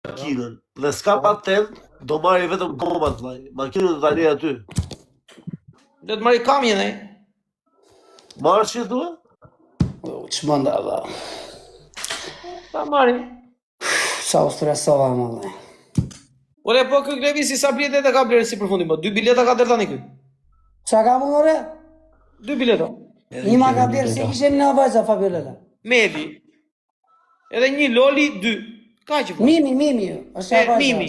Speaker 3: makinën dhe s'ka patent, do marri vetëm gomat vllai. Makinën do ta lej aty.
Speaker 2: Do të marri kamjen ai.
Speaker 3: Marr që thua?
Speaker 1: Çmenda valla.
Speaker 2: Ta marri.
Speaker 1: Sa u stresova më valla.
Speaker 2: Ore po ky Levisi sa bileta ka blerë si përfundim, po 2 bileta ka deri tani ky.
Speaker 1: Qa ka më ore?
Speaker 2: 2 bileta.
Speaker 1: Ima ka blerë se ishte në vajza Fabiolela.
Speaker 2: Medi. Edhe një Loli 2. Ka që po.
Speaker 1: Mimi, është e vajza.
Speaker 2: Mimi.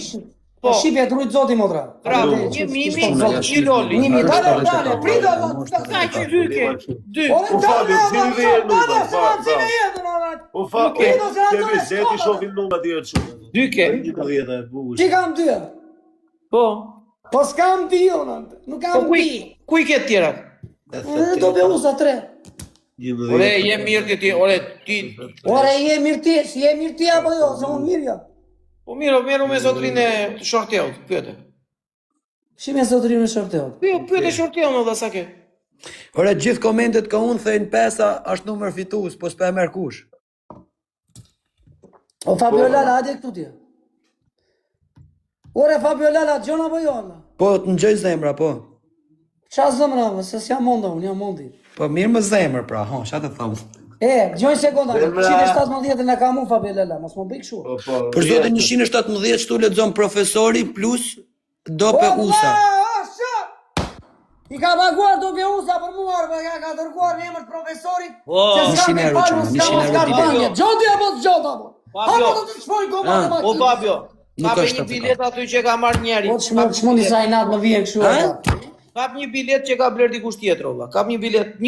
Speaker 1: Po shqipje të rujtë zoti motra.
Speaker 2: Bravo, një Mimi, një Loli.
Speaker 1: Mimi, dale, prida,
Speaker 2: Ka që 2 ke. 2.
Speaker 1: Ore,
Speaker 3: Fabio,
Speaker 1: dale,
Speaker 3: si vjen
Speaker 1: dale,
Speaker 3: numër,
Speaker 1: se
Speaker 3: va,
Speaker 1: më si
Speaker 3: va.
Speaker 1: me jetën, ora.
Speaker 3: Po fa,
Speaker 1: Nuk e do se ato
Speaker 3: kemi
Speaker 1: e
Speaker 3: zeti
Speaker 1: shkolla.
Speaker 3: shohin numër atje të shumë.
Speaker 2: 2 ke.
Speaker 3: 10 e bukur.
Speaker 1: Që kam dy?
Speaker 2: Po.
Speaker 1: Po s'kam dy, ona. Nuk
Speaker 2: Po
Speaker 1: kam dy.
Speaker 2: ku i ke të tjerat?
Speaker 1: Do be uza 3.
Speaker 2: Ore, je mirë ti, ore ti.
Speaker 1: Ore, je mirë ti apo jo, se unë mirë jo.
Speaker 2: Po mirë me zotrinë e shorteut, pyete.
Speaker 1: Si me zotrinë në shorteut?
Speaker 2: Pyete shorteun edhe sa ke.
Speaker 4: Ore, gjithë komentet ka unë thejnë 5 është numër fitues, po s'pe merr kush.
Speaker 1: O Fabiolela, hajde këtu ti. Ore, Fabiolela, gjona apo jo, ona?
Speaker 4: Po, të ngjoj zemra, po.
Speaker 1: Qa zëmra, se s'jam monda unë, jam mondi.
Speaker 4: Po mirë më zemër, pra, qa të thëmë.
Speaker 1: Gjojnë sekonda,
Speaker 3: Zemra.
Speaker 1: 117 në kam unë Fabiolela, mos më bëj kështu.
Speaker 4: Për zotin 117 shtu lexon profesori plus dope usa.
Speaker 1: I ka paguar dope usa për muar, për ka dërguar në emër të profesorit,
Speaker 2: Po,
Speaker 1: se s'ka
Speaker 4: 100
Speaker 1: me
Speaker 4: euro
Speaker 1: falë,
Speaker 4: që,
Speaker 1: s'ka
Speaker 4: 100
Speaker 1: mos ka
Speaker 4: euro.
Speaker 1: banje. Gjodi apo s'gjod apo?
Speaker 2: Fabio.
Speaker 1: Hapo do të shpoj goma në
Speaker 2: O
Speaker 1: makinë.
Speaker 2: Fabio,
Speaker 4: Nuk
Speaker 2: ka
Speaker 4: është
Speaker 2: një
Speaker 4: atë.
Speaker 2: bilet aty që ka marrë njeri.
Speaker 1: Po çmundi sa i nat më vjen kështu. ata.
Speaker 2: Kap një bilet që ka bler dikush tjetër valla. Kap një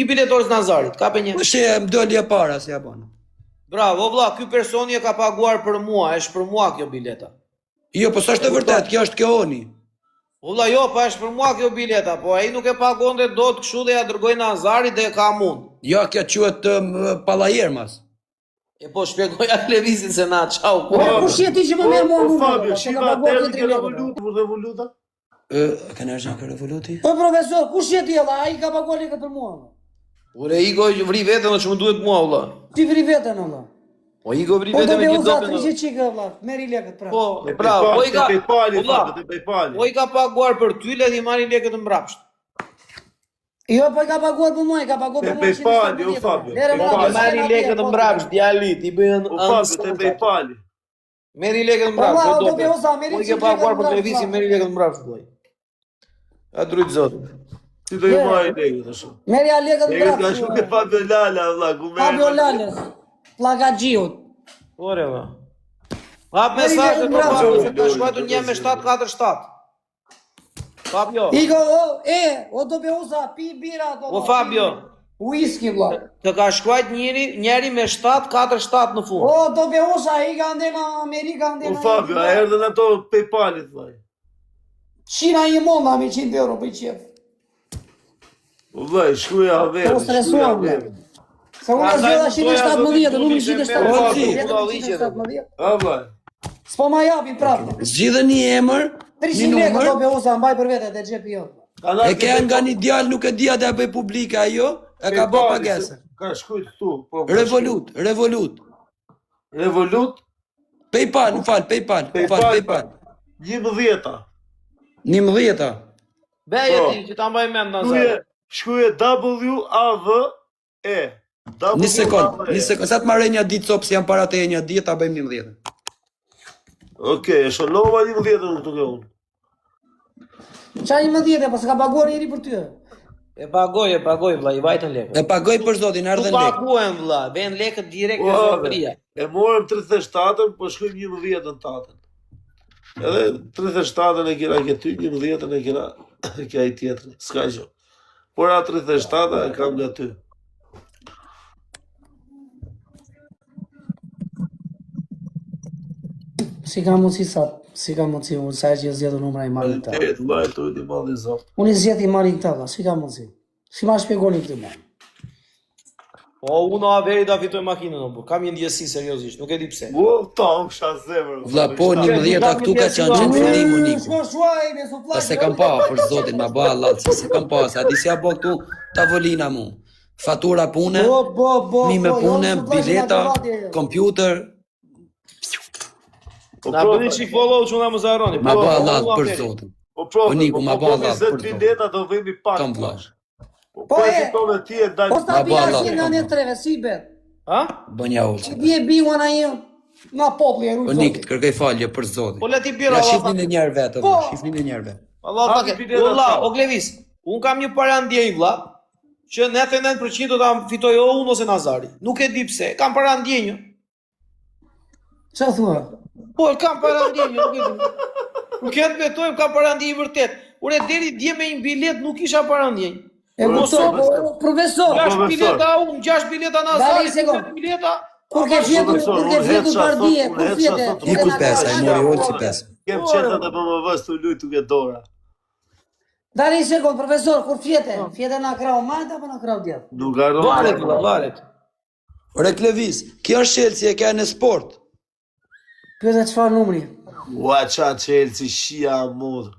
Speaker 2: bilet orës Nazarit. Kape një.
Speaker 4: Po she më doli e para si ja bën.
Speaker 2: Bravo vlla, ky personi e ka paguar për mua, është për mua kjo bileta.
Speaker 4: Jo, po s'është e vërtet, kjo është kjo oni.
Speaker 2: Valla jo, pa është për mua kjo bileta, po ai nuk e pagonte dot kështu dhe ja dërgoi Nazarit dhe e ka mund.
Speaker 4: Jo, kjo quhet pallajermas.
Speaker 2: E po shpjegoja Levisit se na çau.
Speaker 1: Po kush je ti që më merr mua
Speaker 3: Po
Speaker 1: numrin?
Speaker 3: Fabio,
Speaker 1: Po,
Speaker 3: shiva
Speaker 1: ka paguar
Speaker 3: atë
Speaker 1: ti
Speaker 3: ke
Speaker 1: 3 lekë.
Speaker 3: revoluta.
Speaker 4: Kanë argjan ka revoluti?
Speaker 1: Po profesor, kush je ti alla? Ai ka paguar lekë për mua.
Speaker 2: Ure Igo vri veten që më duhet mua valla.
Speaker 1: Ti vri veten alla.
Speaker 2: Po Igo vri
Speaker 1: Po do
Speaker 2: veten me
Speaker 1: be
Speaker 2: gjithë
Speaker 1: uza
Speaker 2: dopin.
Speaker 1: 300 çike valla. Merri lekët pra.
Speaker 2: Po, bravo, po i ka.
Speaker 3: Te pali,
Speaker 2: valla,
Speaker 3: Fabio, te pali.
Speaker 2: Po i ka paguar për ty le ti marrin lekët të mbrapsht.
Speaker 1: Jo, po i ka paguar për mua, i ka paguar për mua.
Speaker 3: Te pali, jo, Fabio.
Speaker 1: Lere
Speaker 3: Te
Speaker 1: bravo.
Speaker 3: pali.
Speaker 2: Marrin lekët të mbrapsht djali, ti bëjën
Speaker 3: Po Fabio, te pali.
Speaker 2: Merri lekët të
Speaker 1: Po, valla,
Speaker 2: mbrapsht.
Speaker 1: do be uza, merri
Speaker 2: Po i ke
Speaker 1: 100
Speaker 2: paguar
Speaker 1: lekë
Speaker 2: për
Speaker 1: të
Speaker 2: televizion,
Speaker 1: mbrapsht.
Speaker 2: merri lekët të mbrapsht vllai. A drejt zotit.
Speaker 3: Ti do i marrë lekët ashtu.
Speaker 1: Merri a lekët
Speaker 3: Lekët ka
Speaker 1: mbrapsht.
Speaker 3: shumë te Fabio Lala, valla, ku merr.
Speaker 1: Fabio Lales. Plagaxhiut.
Speaker 2: Ore va. Hap
Speaker 1: Merri
Speaker 2: mesazh
Speaker 1: lekët
Speaker 2: të
Speaker 1: mbrapsht.
Speaker 2: Fabio se ka shkuar një me 747. Fabio.
Speaker 1: Igo, o do be uza, pi bira do.
Speaker 2: O Fabio,
Speaker 1: Whisky vlla.
Speaker 2: të ka shkuar njëri me 747 në fund.
Speaker 1: O do be uza, i ka ndena Amerika
Speaker 3: O
Speaker 1: ndena.
Speaker 3: Fabio, a erdhën ato PayPal-it vllai.
Speaker 1: Shina i monda me 100 euro për qef.
Speaker 3: O vllai, shkruaj averi.
Speaker 1: Po stresuar, vllai. Se unë e zgjodha 117, numri 117.
Speaker 3: A vllai.
Speaker 1: S'po ma japin prapë.
Speaker 4: Zgjidhën një emër, një
Speaker 1: 300 lekë do
Speaker 4: numër.
Speaker 1: be uza, mbaj për vete te xhepi jot.
Speaker 4: E ke nga një djalë nuk e dia dhe e bëj publike ajo, e ka bë pagesë.
Speaker 3: Ka shkruajt këtu, po.
Speaker 4: Revolut.
Speaker 3: Revolut,
Speaker 4: PayPal, më fal, PayPal.
Speaker 3: 11.
Speaker 4: 11.
Speaker 2: Beje
Speaker 3: Po.
Speaker 2: ti që ta mbaj mend
Speaker 3: Shkruaj,
Speaker 2: Nazar.
Speaker 3: shkruaj WAVE.
Speaker 4: Një sekond, sa të marrë një ditë copë si jam para te një ditë, ta bëjmë 11.
Speaker 3: Okej, e shonova 11 në këtu ke unë.
Speaker 1: Qa 11, po s'ka paguar njëri për ty.
Speaker 2: E pagoj vlla, i vajtën lekët.
Speaker 4: E pagoj për zotin,
Speaker 2: Nuk
Speaker 4: ardhen lekë.
Speaker 2: paguen vlla, vjen lekët direkt
Speaker 3: Po,
Speaker 2: nga zotëria.
Speaker 3: E morëm 37-ën, po shkruajmë 11 në tatën. Edhe 37-ën e kira ke ty, 11-ën e kira ke ai tjetri. S'ka gjë. Por a 37-a e kam nga ty.
Speaker 1: Si ka mundësi unë sa e që zgjedhur numra i marrin këta.
Speaker 3: Vërtet, vllai, tu i malli zot.
Speaker 1: Unë i zgjedh i marrin këta, valla, si ka mundësi. Si ma shpjegoni këtë më?
Speaker 2: Po unë Averi da fitoj makinën, o, kam një ndjesi seriozisht, nuk e di pse.
Speaker 3: Tom, kisha zemër.
Speaker 4: Vlla po 11 këtu ka qenë qenë fillim unik.
Speaker 1: Shko shuaj me suflaj.
Speaker 4: Pa se kam pa, për zotin, ma ba Allah, se kam pa, se ati si a bo këtu tavolina mu. Fatura pune, mime pune, bileta, kompjuter,
Speaker 2: Na bëni çik follow që na mos harroni.
Speaker 4: ma ba Allah për zotin.
Speaker 3: Po
Speaker 4: Niku, ma ba Allah për zotin.
Speaker 3: bileta do vemi pak.
Speaker 4: Kam vllash.
Speaker 1: Po e,
Speaker 3: tonë ti e dal.
Speaker 1: po sta
Speaker 4: Ma
Speaker 1: bia
Speaker 4: ba,
Speaker 1: si në një treve, si bet.
Speaker 2: Ha?
Speaker 4: Bënja ullë.
Speaker 1: Bie biu na jem. Na popli e
Speaker 4: O Nik, të kërkoj falje për zotin.
Speaker 2: Po le ti bira
Speaker 4: Ja
Speaker 2: Allah.
Speaker 4: shifni në njerë vetë,
Speaker 1: Po.
Speaker 4: shifni në njerë vetë.
Speaker 2: Allah
Speaker 3: Hapi
Speaker 2: pak.
Speaker 3: bileta
Speaker 2: Valla,
Speaker 3: ta.
Speaker 2: o Glevis, un kam një parandje vlla, që 99% do ta fitoj o unë ose Nazari. Nuk e di pse, kam parandjenjë.
Speaker 1: Ç'a thua?
Speaker 2: Po, kam parandjenjë, nuk e di. Nuk e betojmë, kam parandjenjë vërtet. Ure deri dje me një bilet nuk isha parandjenjë.
Speaker 1: E kuptoj, profesor.
Speaker 2: 6 bileta unë, 6 bileta Nazari, 7 bileta.
Speaker 1: Kur ke fjetur bardhie, kur fjete.
Speaker 4: Iku pesa, e mori ullë si pesa.
Speaker 3: Kem qeta të BMW-s të luj tuk e dora.
Speaker 1: Dali një sekund, profesor, kur fjete? Fjete na krau majt apo na krau djetë?
Speaker 3: Nuk harron.
Speaker 2: Varet, valla, varet.
Speaker 4: Ore Klevis, kjo është Chelsea e ka në sport.
Speaker 1: Pyete çfarë numri?
Speaker 3: Ua qa Chelsea shia mudë.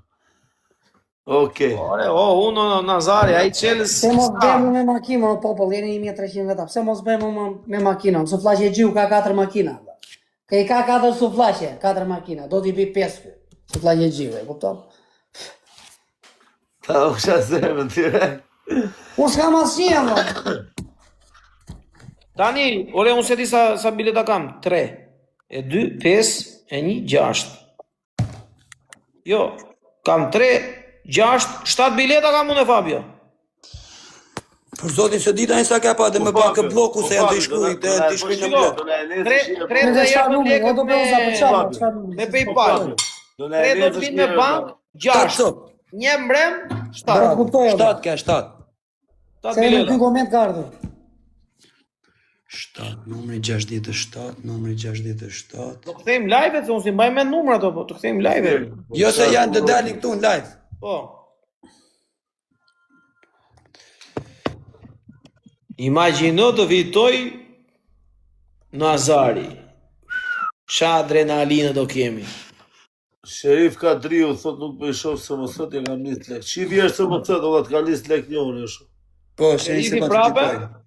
Speaker 3: Okej.
Speaker 2: Ore, unë Nazari, ai Çelës.
Speaker 1: Se mos bëjmë me makinë, o popull, jeni 1300 veta. Pse mos bëjmë me makinë? Suflaqe Gjiu ka 4 makina. Ka i ka 4 suflaqe, 4 makina. Do t'i bi 5 kë. Suflaqe Gjiu, e kupton?
Speaker 3: Ta u kisha zemën tire.
Speaker 1: Unë s'kam asnjë, valla.
Speaker 2: Tani, ore, unë se di sa bileta kam. 3, e 2, 5, e 1, 6. Jo, kam 3, 6, 7 bileta kam unë e Fabio.
Speaker 4: Për zotin se dita një sa ka pa dhe me pak e bloku se janë të shkuj, të shkuj në blok.
Speaker 2: 3 dhe jam në
Speaker 1: O do bëu sa për çfarë? Çfarë
Speaker 2: me
Speaker 1: numri?
Speaker 2: PayPal. 3 do të vinë me bank, 6. Një mbrem,
Speaker 1: Do
Speaker 2: 7.
Speaker 1: të kuptoj.
Speaker 4: 7 ka 7.
Speaker 2: 7
Speaker 1: Se në ky
Speaker 2: bileta.
Speaker 1: moment ka ardhur.
Speaker 4: 7, numri 67, numri 67.
Speaker 2: Do kthejmë live se unë si mbaj me numra ato, po të kthejmë live.
Speaker 4: Jo se janë të dalin këtu në live.
Speaker 2: Po. Imagjino të fitoj Nazari. Qa adrenalinë do kemi.
Speaker 3: Sherif Kadriu thot nuk për i shoh se më thot e kam 1 lek. Çi vjesh se më thot olla të ka lis lek njëri është.
Speaker 4: Po, se një
Speaker 2: Sherifi
Speaker 4: sekundë
Speaker 2: prape?
Speaker 4: të kitoj.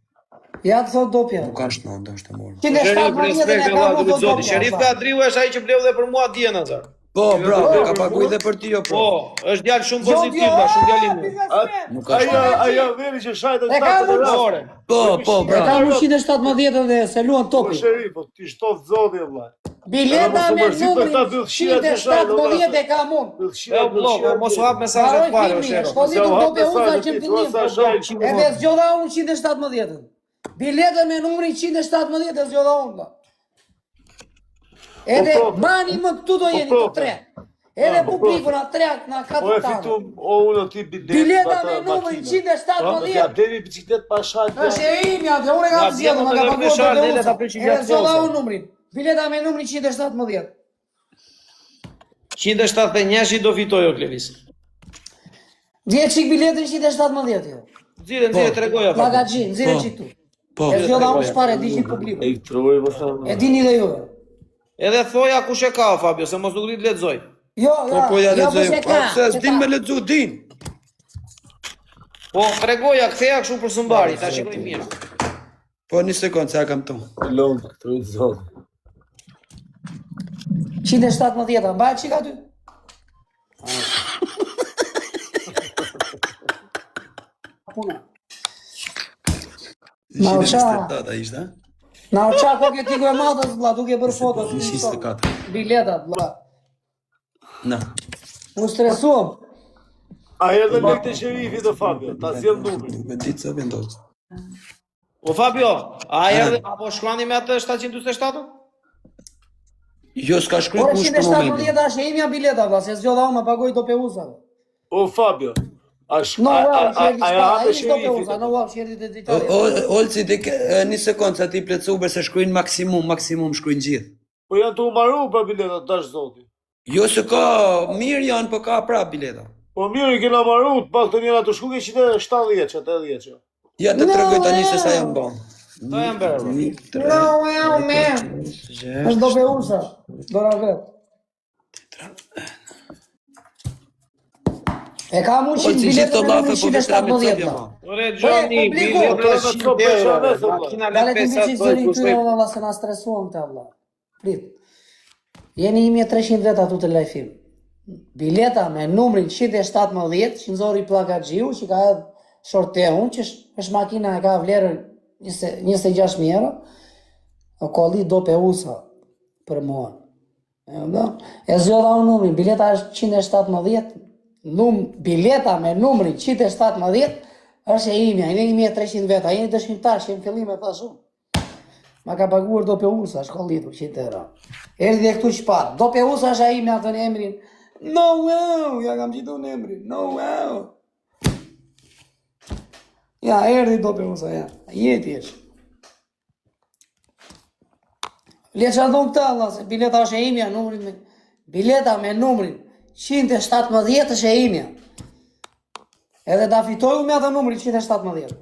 Speaker 1: Ja të thot dopja.
Speaker 4: Nuk kanë shnonë, do është të morë.
Speaker 1: 170
Speaker 2: Respekt
Speaker 1: e
Speaker 2: Allah
Speaker 1: ka
Speaker 2: duke
Speaker 1: thot
Speaker 2: zoti.
Speaker 1: dopja.
Speaker 2: Sherif Kadriu është ai që bleu dhe për mua dje Nazar.
Speaker 4: Po, bravo, ka paguaj dhe për ti, jo,
Speaker 2: Po,
Speaker 4: po.
Speaker 2: është djalë shumë pozitiv, da, shumë djalë i mirë.
Speaker 4: Nuk ka shnonë.
Speaker 3: Ajo veri që shajtë
Speaker 1: E ka
Speaker 3: të
Speaker 2: Ore.
Speaker 4: Po, po,
Speaker 1: E ka
Speaker 4: bravo.
Speaker 1: 117 dhe se luan
Speaker 3: Po
Speaker 1: topi.
Speaker 3: Sherif, po ti shtof zoti vllai.
Speaker 1: Bileta me
Speaker 3: Mos u mërzit për ta
Speaker 1: numrin
Speaker 3: byll fshira që shajtë,
Speaker 1: 117 e ka mund.
Speaker 2: E u blok, mos u hap mesazhet
Speaker 1: Haroj
Speaker 2: fare, o
Speaker 1: filmin,
Speaker 2: Shero.
Speaker 1: shkollitur
Speaker 3: hap
Speaker 1: dope uza
Speaker 3: mesazhet
Speaker 1: që
Speaker 3: ti,
Speaker 1: fillim.
Speaker 3: sa shajtë.
Speaker 1: Edhe zgjodha unë 117. Biletën me numrin 117 e zgjodha unë. vlla. Edhe
Speaker 3: Po,
Speaker 1: bani më këtu do jeni të tre. Edhe publiku na tre, na
Speaker 3: Po e
Speaker 1: katër
Speaker 3: fitu,
Speaker 1: tanë.
Speaker 3: o unë ti bilet.
Speaker 1: Bileta me numrin 117.
Speaker 3: Ja deri biciklet pa shajtë.
Speaker 1: Është e imja, dhe unë e kam
Speaker 2: Ja,
Speaker 1: zgjedhur, ma
Speaker 2: bjetën
Speaker 1: ka
Speaker 2: edhe
Speaker 1: paguar
Speaker 2: me sharë,
Speaker 1: dope
Speaker 2: dele ta
Speaker 1: uza.
Speaker 2: prish i
Speaker 1: Edhe
Speaker 2: gjatë
Speaker 1: zgjodha
Speaker 2: ose.
Speaker 1: unë numrin. Bileta me numrin 117.
Speaker 2: 171 do fitoj o Klevis.
Speaker 1: Dje qik biletën 117 jo.
Speaker 2: Nxirë, tregoja. Fabio.
Speaker 1: Magaxhin, nxirë qik tu.
Speaker 4: Po,
Speaker 1: E zgjodha unë shpare, dishin publiku.
Speaker 3: E troi po thonë.
Speaker 1: E dini dhe juve.
Speaker 2: Edhe thoja kush e ka Fabio, se mos nuk rit lexoj.
Speaker 1: Jo,
Speaker 4: po ja
Speaker 1: jo,
Speaker 4: lexoj.
Speaker 1: se
Speaker 4: Po,
Speaker 1: ka.
Speaker 4: se s'din me lexu, din.
Speaker 2: Po tregoja, ktheja kështu për sëmbari, ta shikoj mirë.
Speaker 4: Po, një sekundë, se ja kam tu.
Speaker 3: Long, troi zoti.
Speaker 1: 117, mbaj qik aty? Puna. Ma u qa,
Speaker 4: 127 ishte, ha?
Speaker 1: na u qa ko ke tiku e madhës, bla, duke bërë foto.
Speaker 4: 124.
Speaker 1: Biletat, bla.
Speaker 4: Na.
Speaker 1: U stresuam.
Speaker 3: A erdhe me këtë sherifi të Fabio, ta zjell numrin.
Speaker 4: Nuk e ditë se vendos.
Speaker 2: O Fabio, a erdhe apo shkruani me atë 747?
Speaker 4: Jo, s'ka shkruj
Speaker 1: Ore
Speaker 4: kush për momentin.
Speaker 1: 117 është e imja bileta, bla, se zgjodha unë, ma pagoj dope uza.
Speaker 3: O Fabio, a
Speaker 1: No, wow, qërdi
Speaker 3: ja
Speaker 1: s'pa,
Speaker 3: hape
Speaker 1: a ishtë dope
Speaker 3: sherifi.
Speaker 1: uza, no, wow, qërdi të ditari.
Speaker 4: Olci, një sekundë, se ti plecu se shkruajnë maksimum shkruajnë gjithë.
Speaker 3: Po janë të umaru për biletat, dash zoti.
Speaker 4: Jo se ka, mirë janë, po ka prap bileta.
Speaker 3: Po mirë, i kena maru, të pak të njëra të shku ke 70 që, 80 që.
Speaker 4: Ja të tregoj tani se sa janë bon.
Speaker 2: Ta janë bërë.
Speaker 1: No, man. Është do Beusa. Do na vet. E ka mu që biletë
Speaker 4: të lafe, po vetra me
Speaker 1: 170.
Speaker 4: copja ma.
Speaker 2: Ore Gjoni, biletë 100 euro. Makina
Speaker 1: Dale
Speaker 2: le
Speaker 1: të më
Speaker 2: 50
Speaker 1: që
Speaker 2: do
Speaker 1: zëri
Speaker 2: të
Speaker 1: këtyre
Speaker 2: kushtojë.
Speaker 1: valla se na stresuam të valla. Prit. Jeni 1300 vet atu të live film. Bileta me numrin 117 që nëzori Plakaxhiu që ka edhe shorteun që është makina e ka vlerën 26.000 euro. O kolli do Peusa për mua. E zgjodha unë numrin, bileta është 117, bileta me numrin 117 është e imja, jeni 1300 veta, jeni dëshmimtar që në fillim e thash unë. Ma ka paguar do Peusa, shkollitur 100 euro. Erdhi dhe këtu çfarë? Do Peusa është e imja atë në emrin. No wow, ja kam gjitur në emrin. No wow. Ja, erdhi do Peusa, ja. Jeti është. Le që adhon këta, Allah, se bileta është e imja, bileta me numrin 117 është e imja. Edhe da fitoju me atë numrin 117.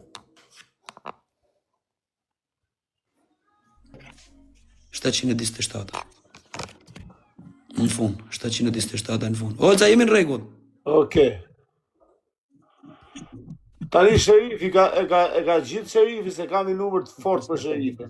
Speaker 4: 727. Në fund, 727 në fund. Olca, jemi në rregull.
Speaker 3: Okej. Tani sherifi e ka gjithë sherifi se ka një numër të fort për sherifi.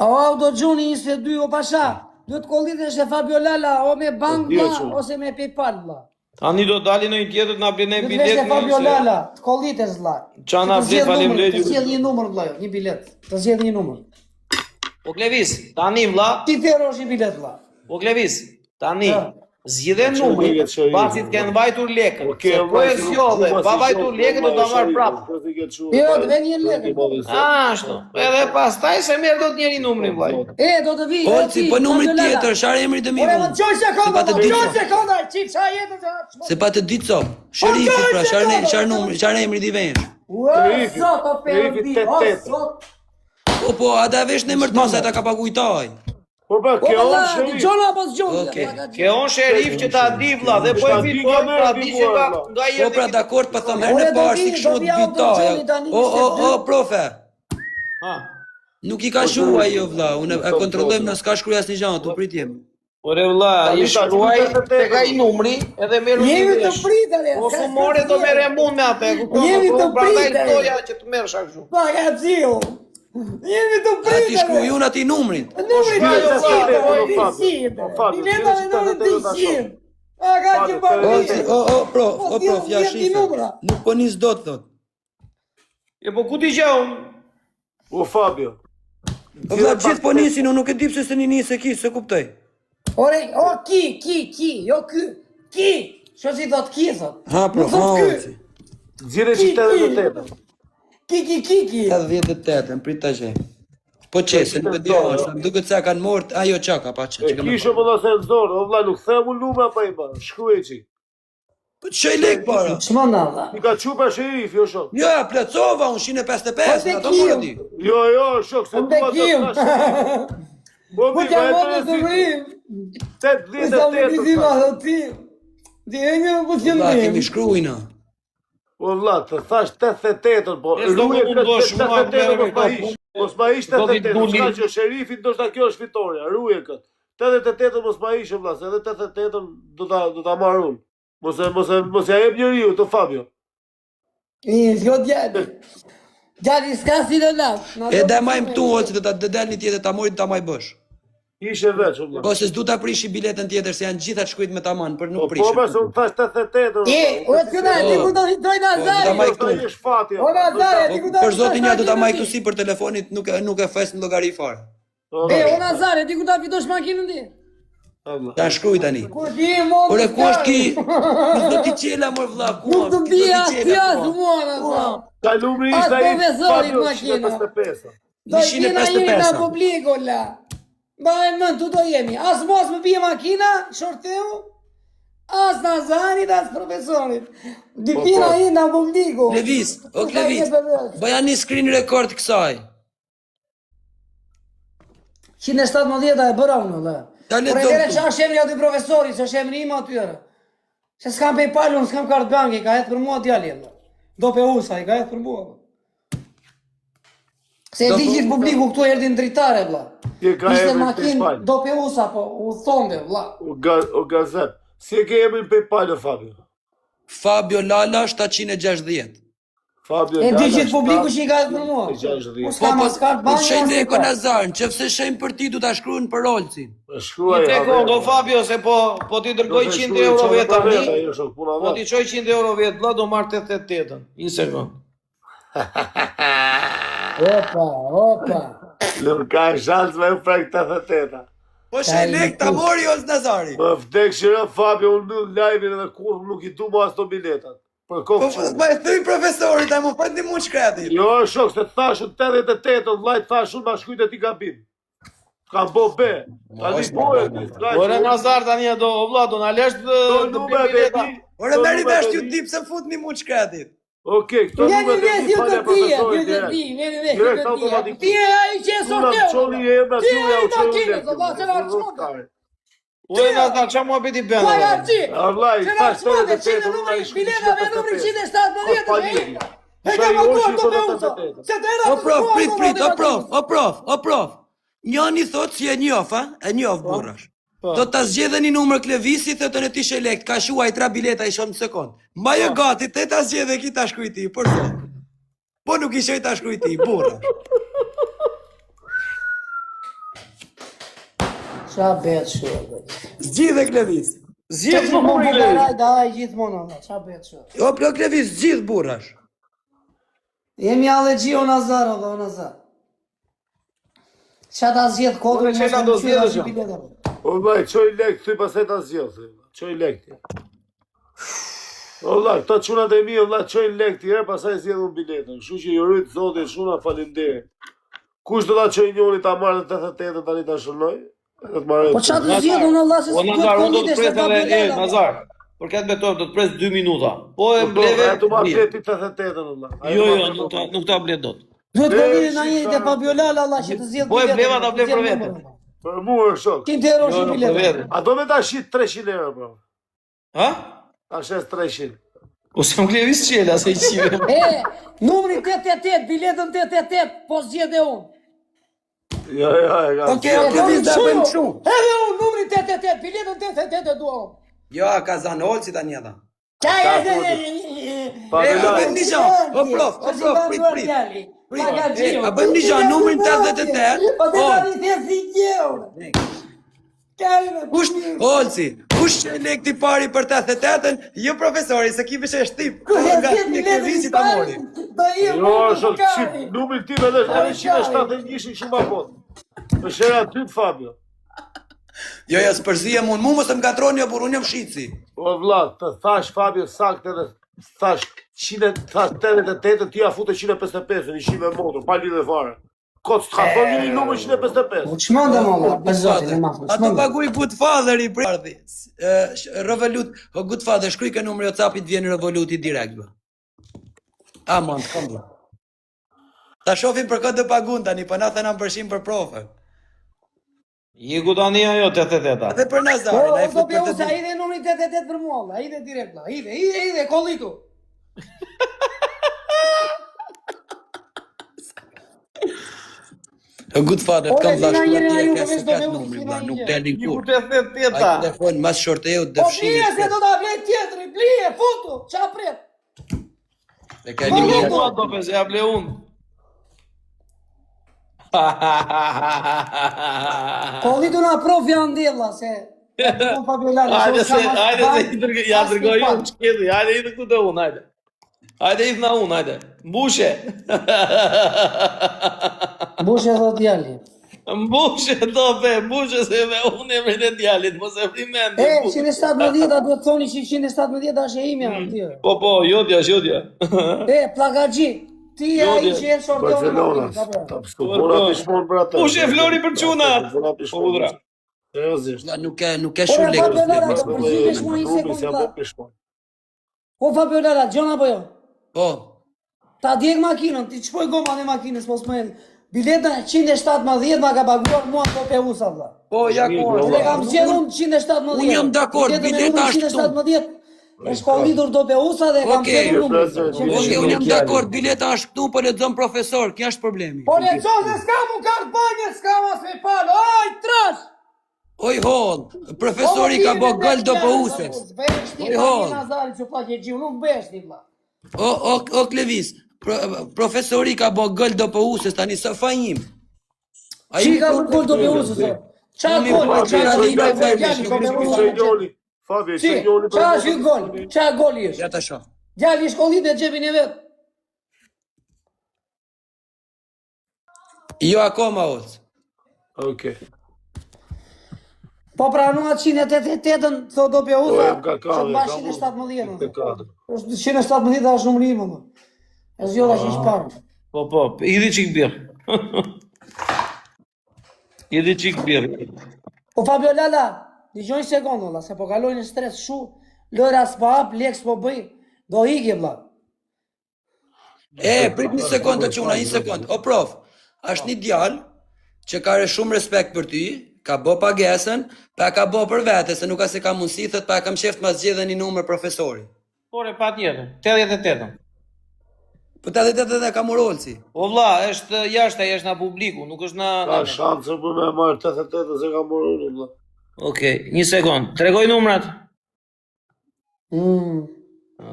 Speaker 1: O, do Gjuni 22, o pasha, do të kollitesh e Fabio Lala, o me bank
Speaker 3: Dio,
Speaker 1: la,
Speaker 3: shumë.
Speaker 1: ose me PayPal la.
Speaker 2: Tani do dali në një tjetër na blen
Speaker 1: Do të
Speaker 2: bilet.
Speaker 1: vesh e Fabio Lala, të kollitesh la.
Speaker 2: Qa na blet, faleminderit.
Speaker 1: Të zgjedh një numër vlla, një bilet. Të zgjedh një numër.
Speaker 2: Po Klevis, tani vlla,
Speaker 1: Ti tero është një bilet vlla.
Speaker 2: po Klevis, tani
Speaker 1: Ha.
Speaker 2: zgjidhe
Speaker 3: Çfarë
Speaker 2: numrin,
Speaker 3: bilet sherifi?
Speaker 2: pasi të kenë mbajtur lekën.
Speaker 3: Okej,
Speaker 2: Se po e zgjodhe, pa mbajtur lekën do ta marr prapë.
Speaker 1: Jo, të vjen një lekë.
Speaker 2: Ashtu. Edhe pastaj se merr dot njëri numrin vllai.
Speaker 1: E, do të vi.
Speaker 4: Olci, po numri tjetër, share emrit e mi
Speaker 1: Ore, më
Speaker 4: vun.
Speaker 1: qoj sekonda,
Speaker 4: Se pa të
Speaker 1: më
Speaker 4: ditë
Speaker 1: qoj
Speaker 4: so.
Speaker 1: sekonda, qip sa jetën të
Speaker 4: Se pa të ditë so. Sherifi, pra, share numri, share emrit i vesh.
Speaker 1: Ua,
Speaker 3: Sherifi,
Speaker 1: sot, o
Speaker 3: sherifi
Speaker 1: perdi,
Speaker 3: 88.
Speaker 1: o sot.
Speaker 4: Po, ata vesh në emër të mos, ata ka paguajtaj.
Speaker 3: Po ba,
Speaker 1: O,
Speaker 3: kjo
Speaker 1: valla,
Speaker 3: është sherifi.
Speaker 1: gjona apo zgjon.
Speaker 4: Okej.
Speaker 2: Ke on sherif që ta di vlla dhe po e fiton pra di që nga
Speaker 4: Po, pra, dakord, pa thëmë, herë
Speaker 1: Ore,
Speaker 4: në
Speaker 1: do
Speaker 4: parë,
Speaker 1: vi,
Speaker 4: si kështu
Speaker 1: do
Speaker 4: të
Speaker 1: vi autogjoni
Speaker 4: dytaj.
Speaker 1: tani
Speaker 4: O,
Speaker 1: 22.
Speaker 4: profe,
Speaker 2: Ha.
Speaker 4: nuk i ka shu ajo, vlla, unë e kontrollojmë në s'ka shkruaj asnjë gjë, tu pritjem.
Speaker 2: Ore vlla, i shkruaj tek ai numri edhe merr
Speaker 1: Jemi të pritare.
Speaker 2: Po su more do merre mund me atë, kupton?
Speaker 1: Jemi të
Speaker 2: prandaj
Speaker 1: pritare.
Speaker 2: doja që të merresh kështu.
Speaker 1: Pa ka xiu. Jemi të
Speaker 4: A ti
Speaker 1: pritare.
Speaker 4: shkruaj unë ati numrin.
Speaker 1: Numri
Speaker 3: Shkruaj
Speaker 1: të
Speaker 3: atë
Speaker 1: qimë,
Speaker 3: numrin,
Speaker 1: o
Speaker 3: Fabio.
Speaker 1: diqime.
Speaker 3: Fabio,
Speaker 1: Bileta me numrin të
Speaker 3: 178
Speaker 1: qimë. A ka që
Speaker 3: Fabio,
Speaker 1: bërë.
Speaker 4: O, prof, ja
Speaker 1: Vjen ti
Speaker 4: shife.
Speaker 1: numra.
Speaker 4: Nuk po nis dot, thot.
Speaker 2: E po ku ti gjau?
Speaker 3: O Fabio.
Speaker 4: Po vlla, gjithë po nisin, unë nuk e di pse se një nisë ki, se kuptoj.
Speaker 1: Ore, o ki, jo ky. Ki. Që si thot ki, thot.
Speaker 4: Ha, prof,
Speaker 1: Nuk thot ky.
Speaker 4: Olci.
Speaker 3: Gjire që 88.
Speaker 1: Ki.
Speaker 4: 88, prit ta gjej. Po se nuk e di është, më duket se kanë mort, ajo çaka pa çka.
Speaker 3: E kishe më dhe se në zorë, o vla, nuk themu numra pa i ba, shkruaj që.
Speaker 4: Po çoj lek para.
Speaker 1: Shmënda, valla.
Speaker 3: I ka qupa sherifi, o shok.
Speaker 4: Jo, plotësova unë 155,
Speaker 1: Po,
Speaker 4: ato
Speaker 1: te
Speaker 4: mora
Speaker 1: kim.
Speaker 4: di.
Speaker 3: Jo, shok, se
Speaker 1: Unë
Speaker 3: dua të
Speaker 1: kim.
Speaker 3: thash. Po
Speaker 1: Po
Speaker 3: mi,
Speaker 1: t'ja
Speaker 3: ba e
Speaker 1: mënë të
Speaker 3: të
Speaker 1: vrim.
Speaker 3: Tet
Speaker 1: Sa
Speaker 3: dhjetë
Speaker 1: më
Speaker 3: të
Speaker 1: nisi ma
Speaker 3: të
Speaker 1: dhe ti. Di e një më të
Speaker 4: Vlla, kemi
Speaker 1: qëndrim.
Speaker 4: shkruajna.
Speaker 3: O vla, të thash 88, po
Speaker 2: E s'do
Speaker 3: ruje
Speaker 2: më
Speaker 3: këtë
Speaker 2: mundosh mua,
Speaker 3: 88 mos ma
Speaker 2: me-
Speaker 3: ish. Mos ma ish
Speaker 2: do t'i
Speaker 3: 88,
Speaker 2: duli.
Speaker 3: s'ka që sherifi, ndoshta kjo është fitoria, ruje këtë. 88 mos ma ish, o vla, se edhe 88 do ta marr unë. Mos ja jep njeriu të Fabio.
Speaker 1: Jo djali. Djali s'ka si në nafë.
Speaker 4: E da majm këtu Olci, do ta del një tjetër ta mori ta maj bësh.
Speaker 3: Ishe veç, o vla.
Speaker 4: Po se s'du ta prishi biletën tjetër se janë gjitha të shkruajt me taman, për nuk
Speaker 3: Po
Speaker 4: prishim.
Speaker 3: me se unë thash 88,
Speaker 1: E, o të këna, ti ku do hitoj
Speaker 4: ta
Speaker 1: Nazari.
Speaker 4: maj
Speaker 3: Do ta ish fati.
Speaker 1: O Nazari, ti ku do
Speaker 4: Për zotin ja do ta maj këtu si për telefonit, nuk e fes në llogari fare.
Speaker 1: E, o Nazari, ti ku do fitosh makinën ti?
Speaker 4: Ta shkruaj tani.
Speaker 1: Ku ti mo?
Speaker 4: Ore ku është ki? Nuk do t'i qela mor vlla, ku?
Speaker 1: Nuk të
Speaker 4: Nuk do
Speaker 1: bia
Speaker 4: t'i
Speaker 1: asja
Speaker 4: qela,
Speaker 1: të
Speaker 4: po.
Speaker 1: mua, Nazari.
Speaker 3: Ka numri
Speaker 1: As
Speaker 3: ishte ai
Speaker 1: profesorit
Speaker 3: Fabio
Speaker 1: makina.
Speaker 3: 155.
Speaker 1: Do jena jemi
Speaker 4: 155.
Speaker 1: në publiko, la. Ba e mën, tu do jemi. As mos më bie makina, shorteu, as Nazarit, as profesorit. Dipina i në publiko.
Speaker 4: Levis, o Levis. Bëja një screen record kësaj.
Speaker 1: 117 e bëra unë, dhe.
Speaker 4: Ta le
Speaker 1: Por e
Speaker 4: të
Speaker 1: dire
Speaker 4: thonë.
Speaker 1: që është emri aty profesori, që është emri ima atyre. Se s'kam PayPal unë, s'kam kartë banki, ka jetë për mua djali, dhe. Do pe usa, i ka jetë për mua. Se e di gjithë publiku këtu erdin dritare, vla.
Speaker 3: Ti ka
Speaker 1: Ishte
Speaker 3: emrin
Speaker 1: makinë,
Speaker 3: PayPal.
Speaker 1: do pe usa, po, u thonde, vla.
Speaker 3: O gazet. Si e ke emrin PayPal, Fabio?
Speaker 4: Fabio Lala 760.
Speaker 3: Fabio
Speaker 1: E di
Speaker 3: Lala,
Speaker 1: gjithë publiku që i ka jetë për mua.
Speaker 3: 760.
Speaker 1: U s'kam as kartë
Speaker 4: Po
Speaker 1: banki,
Speaker 4: shenjë
Speaker 1: as
Speaker 4: dhe
Speaker 1: PayPal.
Speaker 4: Nazar, nëse shenjë për ti du ta shkruajnë për Olcin.
Speaker 3: Shkruaj.
Speaker 2: Një sekondo Fabio se po ti dërgoj 100 euro vetë tani. Po ti çoj 100 euro vetë, vlla do marr 88-ën. Një sekond.
Speaker 1: Opa.
Speaker 3: Nuk ka shans me u prek 88-a.
Speaker 4: Po shenjë lek ta mori Olc Nazari.
Speaker 3: Më vdek shira Fabio, unë mbyll live-in edhe kur nuk i du mu as të biletat. Për
Speaker 4: Po
Speaker 3: kohë
Speaker 4: ma e thuj profesorit, a më fëndi mu shkretit.
Speaker 3: Jo, shok, se thashën 88-ën, vlajt thashën ma shkujt e ti gabim. Kam bo be. Ta di bojë,
Speaker 2: Ore Nazar tani do o vlla do na lesh të
Speaker 3: numrat e
Speaker 2: bileta.
Speaker 3: ti.
Speaker 4: Ore meri vesh t'ju tip se fut një mu shkretit.
Speaker 3: Okej, këto
Speaker 1: Njeni
Speaker 3: numrat e
Speaker 1: vjes
Speaker 3: ti
Speaker 1: ju
Speaker 3: falja
Speaker 1: të pije,
Speaker 3: profesorit
Speaker 1: ju të
Speaker 3: direkt.
Speaker 1: pije, njeni vjes ju
Speaker 3: Direkt
Speaker 1: të pije.
Speaker 3: automatikisht.
Speaker 1: Ti e ai që e
Speaker 3: Una
Speaker 1: sorteu.
Speaker 3: çoni e emra
Speaker 1: Ti
Speaker 3: ty
Speaker 1: e
Speaker 3: ja u
Speaker 1: i makinës,
Speaker 3: çoni.
Speaker 1: valla, se na çmon.
Speaker 2: Ore Nazar çfarë muhabeti bën?
Speaker 1: Pagarci.
Speaker 3: A vllai,
Speaker 1: Se na
Speaker 3: thash
Speaker 1: çmon,
Speaker 3: 88,
Speaker 1: çinë
Speaker 3: unë
Speaker 1: numri,
Speaker 3: ai shkruaj
Speaker 1: bileta me numrin 117
Speaker 3: Pa
Speaker 1: e
Speaker 3: lidhje.
Speaker 1: E
Speaker 3: Shaj,
Speaker 1: kam
Speaker 3: Olci,
Speaker 1: akuar do
Speaker 3: po
Speaker 1: me
Speaker 3: do
Speaker 1: usa.
Speaker 3: 88.
Speaker 1: Se të era
Speaker 4: O
Speaker 1: të
Speaker 4: prof,
Speaker 1: shkuar,
Speaker 4: prit,
Speaker 1: do
Speaker 4: prit,
Speaker 1: me
Speaker 4: o prof. Njani thot si e njof, a? E njof burrash. Do ta zgjedhë një numër Klevisi, thotën e ti shelekt, ka shuaj 3 bileta i shon në sekond. Mbaj e gati, te ta zgjedhë ki ta shkujti, për zot. Po nuk i shoj ta shkujti, burrash.
Speaker 1: Qa bet shumë.
Speaker 4: Zgjidhe Klevisi.
Speaker 2: Zgjedh numrin e
Speaker 1: Ai daj gjithmonë, qa bet shumë.
Speaker 4: O pro Klevis, zgjidh burrash.
Speaker 1: Jemi allergji o Nazar, o Nazar. Qa ta zjedh kodrë,
Speaker 2: Ore, qela do zgjedhësh, jo?
Speaker 3: O vllai, çoj lek ty pastaj ta zgjidh. Çoj lek ti. O vllai, këto çunat e mi, o vllai, çoj lek ti, pastaj zgjedhun biletën. Kështu që ju rrit Zoti shuna faleminderit. Kush do ta çoj njëri ta marrë 88 tani ta shënoj? Do të marrë.
Speaker 1: Po qa të zjedh unë Allah se
Speaker 2: O Nazar, unë do të pres edhe Nazar. Për këtë betoj do të pres 2 minuta. Po e mbleve.
Speaker 3: Tu ma fleti 88 vllai.
Speaker 2: Jo, nuk ta ble dot.
Speaker 1: Duhet të vini në një te Fabiolala Allah që të zjedh
Speaker 2: Po e bleva ta ble për vete.
Speaker 3: Për mua është shok.
Speaker 1: 100 euro
Speaker 2: Jo,
Speaker 1: shi
Speaker 2: për
Speaker 1: biletë.
Speaker 2: vete.
Speaker 3: A do me ta shit 300 euro, bro?
Speaker 2: Ha?
Speaker 3: Ta shes 300.
Speaker 2: O se më klevis qela se i qive.
Speaker 1: E, numri 88, biletën 88, po zgjedh e unë.
Speaker 3: Jo, e ka.
Speaker 4: Okej, o Klevis da bëjmë kështu.
Speaker 1: Edhe unë, numri 88, biletën 88 e dua unë.
Speaker 4: Jo, ka zan Olci tani ata.
Speaker 1: Qaj e
Speaker 3: Pa
Speaker 4: E, a
Speaker 3: vëllai.
Speaker 4: bëjmë një gjo, o prof, prit. A bëjmë një gjo, numrin 88,
Speaker 1: Po të
Speaker 4: o.
Speaker 1: tani të si gjeu.
Speaker 4: Kush, Olci, kush që lek ti pari për 88-ën, jo profesori, se ki vëshe shtip, nga një Klevisi ta mori.
Speaker 3: Jo, shok, shit, numrin tim edhe 171 shumë apot. Për shera ty Fabio.
Speaker 4: Jo, s'përzije mu mos të më gatroni, jo, por unë jam shitësi.
Speaker 3: O vlla, të thash Fabio sakt edhe thash 188 ti ja futë 155 në 100 me motor, pa lidhje fare. Kot s'ka thonë një numër 155.
Speaker 1: Po çmendë më Allah, për zotin e madh.
Speaker 4: Ato paguaj Goodfather i prardhi. Revolut, o Goodfather, shkruaj ke numri WhatsApp-it, vjen Revoluti direkt bë. Aman, kom bë. Ta shohim për këtë të pagun tani, po na thënë përshim për profën.
Speaker 2: Iku tani ajo 88-a.
Speaker 4: Edhe për Nazarin, ai
Speaker 1: Po,
Speaker 4: fut
Speaker 1: do
Speaker 4: për
Speaker 1: të
Speaker 4: të.
Speaker 1: ai dhe numri 88 për mua, Allah, ai dhe direkt, Allah, ai dhe kollitu.
Speaker 4: O Goodfather,
Speaker 1: Ore,
Speaker 4: kam
Speaker 1: vina
Speaker 4: dashur
Speaker 1: njëri
Speaker 4: atje
Speaker 1: aju,
Speaker 4: ka
Speaker 1: po
Speaker 4: se
Speaker 1: vesh do
Speaker 4: kat
Speaker 1: me
Speaker 4: numri,
Speaker 1: usi,
Speaker 4: vlla,
Speaker 1: vina
Speaker 4: nuk
Speaker 1: një.
Speaker 4: deli
Speaker 2: Iku
Speaker 4: kur.
Speaker 2: 88-a.
Speaker 4: Ai telefon mas shorteu të
Speaker 1: Po
Speaker 4: fshihet.
Speaker 1: bie se do ta blej tjetri, blije, foto, qa pret.
Speaker 4: E ka
Speaker 1: Po,
Speaker 4: një
Speaker 2: Nuk
Speaker 1: po,
Speaker 2: do
Speaker 4: mirë.
Speaker 2: do pse ja ble unë.
Speaker 1: Kollitu na prof janë ndjella, se... Po Fabiolala,
Speaker 2: Hajde se ja dërgoj unë çketi, hajde i këtu te unë, hajde. Hajde i na unë, hajde. Mbushe.
Speaker 1: Bushe do djali.
Speaker 2: Mbushe do be, mbushe se me unë emrin e djalit, mos e fri mend.
Speaker 1: E, 117 duhet të thoni që 117 është e imja aty.
Speaker 2: Po, jodja.
Speaker 1: E, plagaxhi. Ti e ai që e sorton.
Speaker 3: Barcelona. Ta pskopora pishmon për atë.
Speaker 2: Pushe Flori për çunat. Po udhra.
Speaker 3: Seriozisht.
Speaker 4: Vlla, nuk e
Speaker 1: Ore,
Speaker 4: shumë
Speaker 1: Fabiolala,
Speaker 4: lekë.
Speaker 1: do përgjigjesh mua një sekundë. O Fabiolala, Gjona po jo.
Speaker 4: Po,
Speaker 1: Ta djeg makinën, ti çpoj goma në makinës, mos më Bileta 117 ma ka paguar mua po Peusa vlla.
Speaker 4: Po, ja ku
Speaker 1: Dhe kam zgjedhur 117.
Speaker 4: Unë jam dakord, bileta është
Speaker 1: 117. E shkollitur do Peusa dhe kam
Speaker 4: Okej.
Speaker 1: zgjedhur numrin.
Speaker 4: Okej, unë jam dakord, bileta është këtu, po lexon profesor, kjo është problemi.
Speaker 1: Po lexo se s'kam u kart banjë, s'kam as me pal. Aj, trash!
Speaker 4: Oj holl, profesori ka bë gol do Peuses. Oj, holl.
Speaker 1: Nazari që pa që gjiu, nuk besh ti vlla.
Speaker 4: O Klevis, profesori ka bë gol do Peuses, tani sa fajim.
Speaker 1: Çi ka për gol do Peuses? Qa gol?
Speaker 3: Fabio,
Speaker 1: Çi? Qa është gol? Qa goli është?
Speaker 4: Ja ta shoh.
Speaker 1: Djali i shkollit e xhepin e vet.
Speaker 4: Jo akoma oc.
Speaker 3: Okej.
Speaker 1: Po pranuat 188-ën, thot do Peusa.
Speaker 3: Ka
Speaker 1: Që mba 117-ën.
Speaker 3: Te kadër.
Speaker 1: Është 117 është numri im më. E zgjodha që shparë.
Speaker 2: Po, idi çik birr. Idi çik birr.
Speaker 1: Po Fabio Lala, dëgjoj një sekondë valla, se po kaloj në stres shu, lojra s'po hap, lek s'po bëj, do hiki valla.
Speaker 4: Prit një sekondë të çuna, një sekondë. O prof, është një djalë që ka shumë respekt për ty, ka bë pagesën, pa ka bë për vete, se nuk ka se ka mundësi, thot pa kam sheft ma zgjedhën një numër profesori.
Speaker 2: Por e patjetër, 88.
Speaker 4: Po ta dhe ka morolci.
Speaker 2: O vlla, është jashtë, ai është na publiku, nuk është na.
Speaker 3: Ka shanse për me marrë 88 se ka morur valla.
Speaker 2: Okej, një sekond. Tregoj numrat.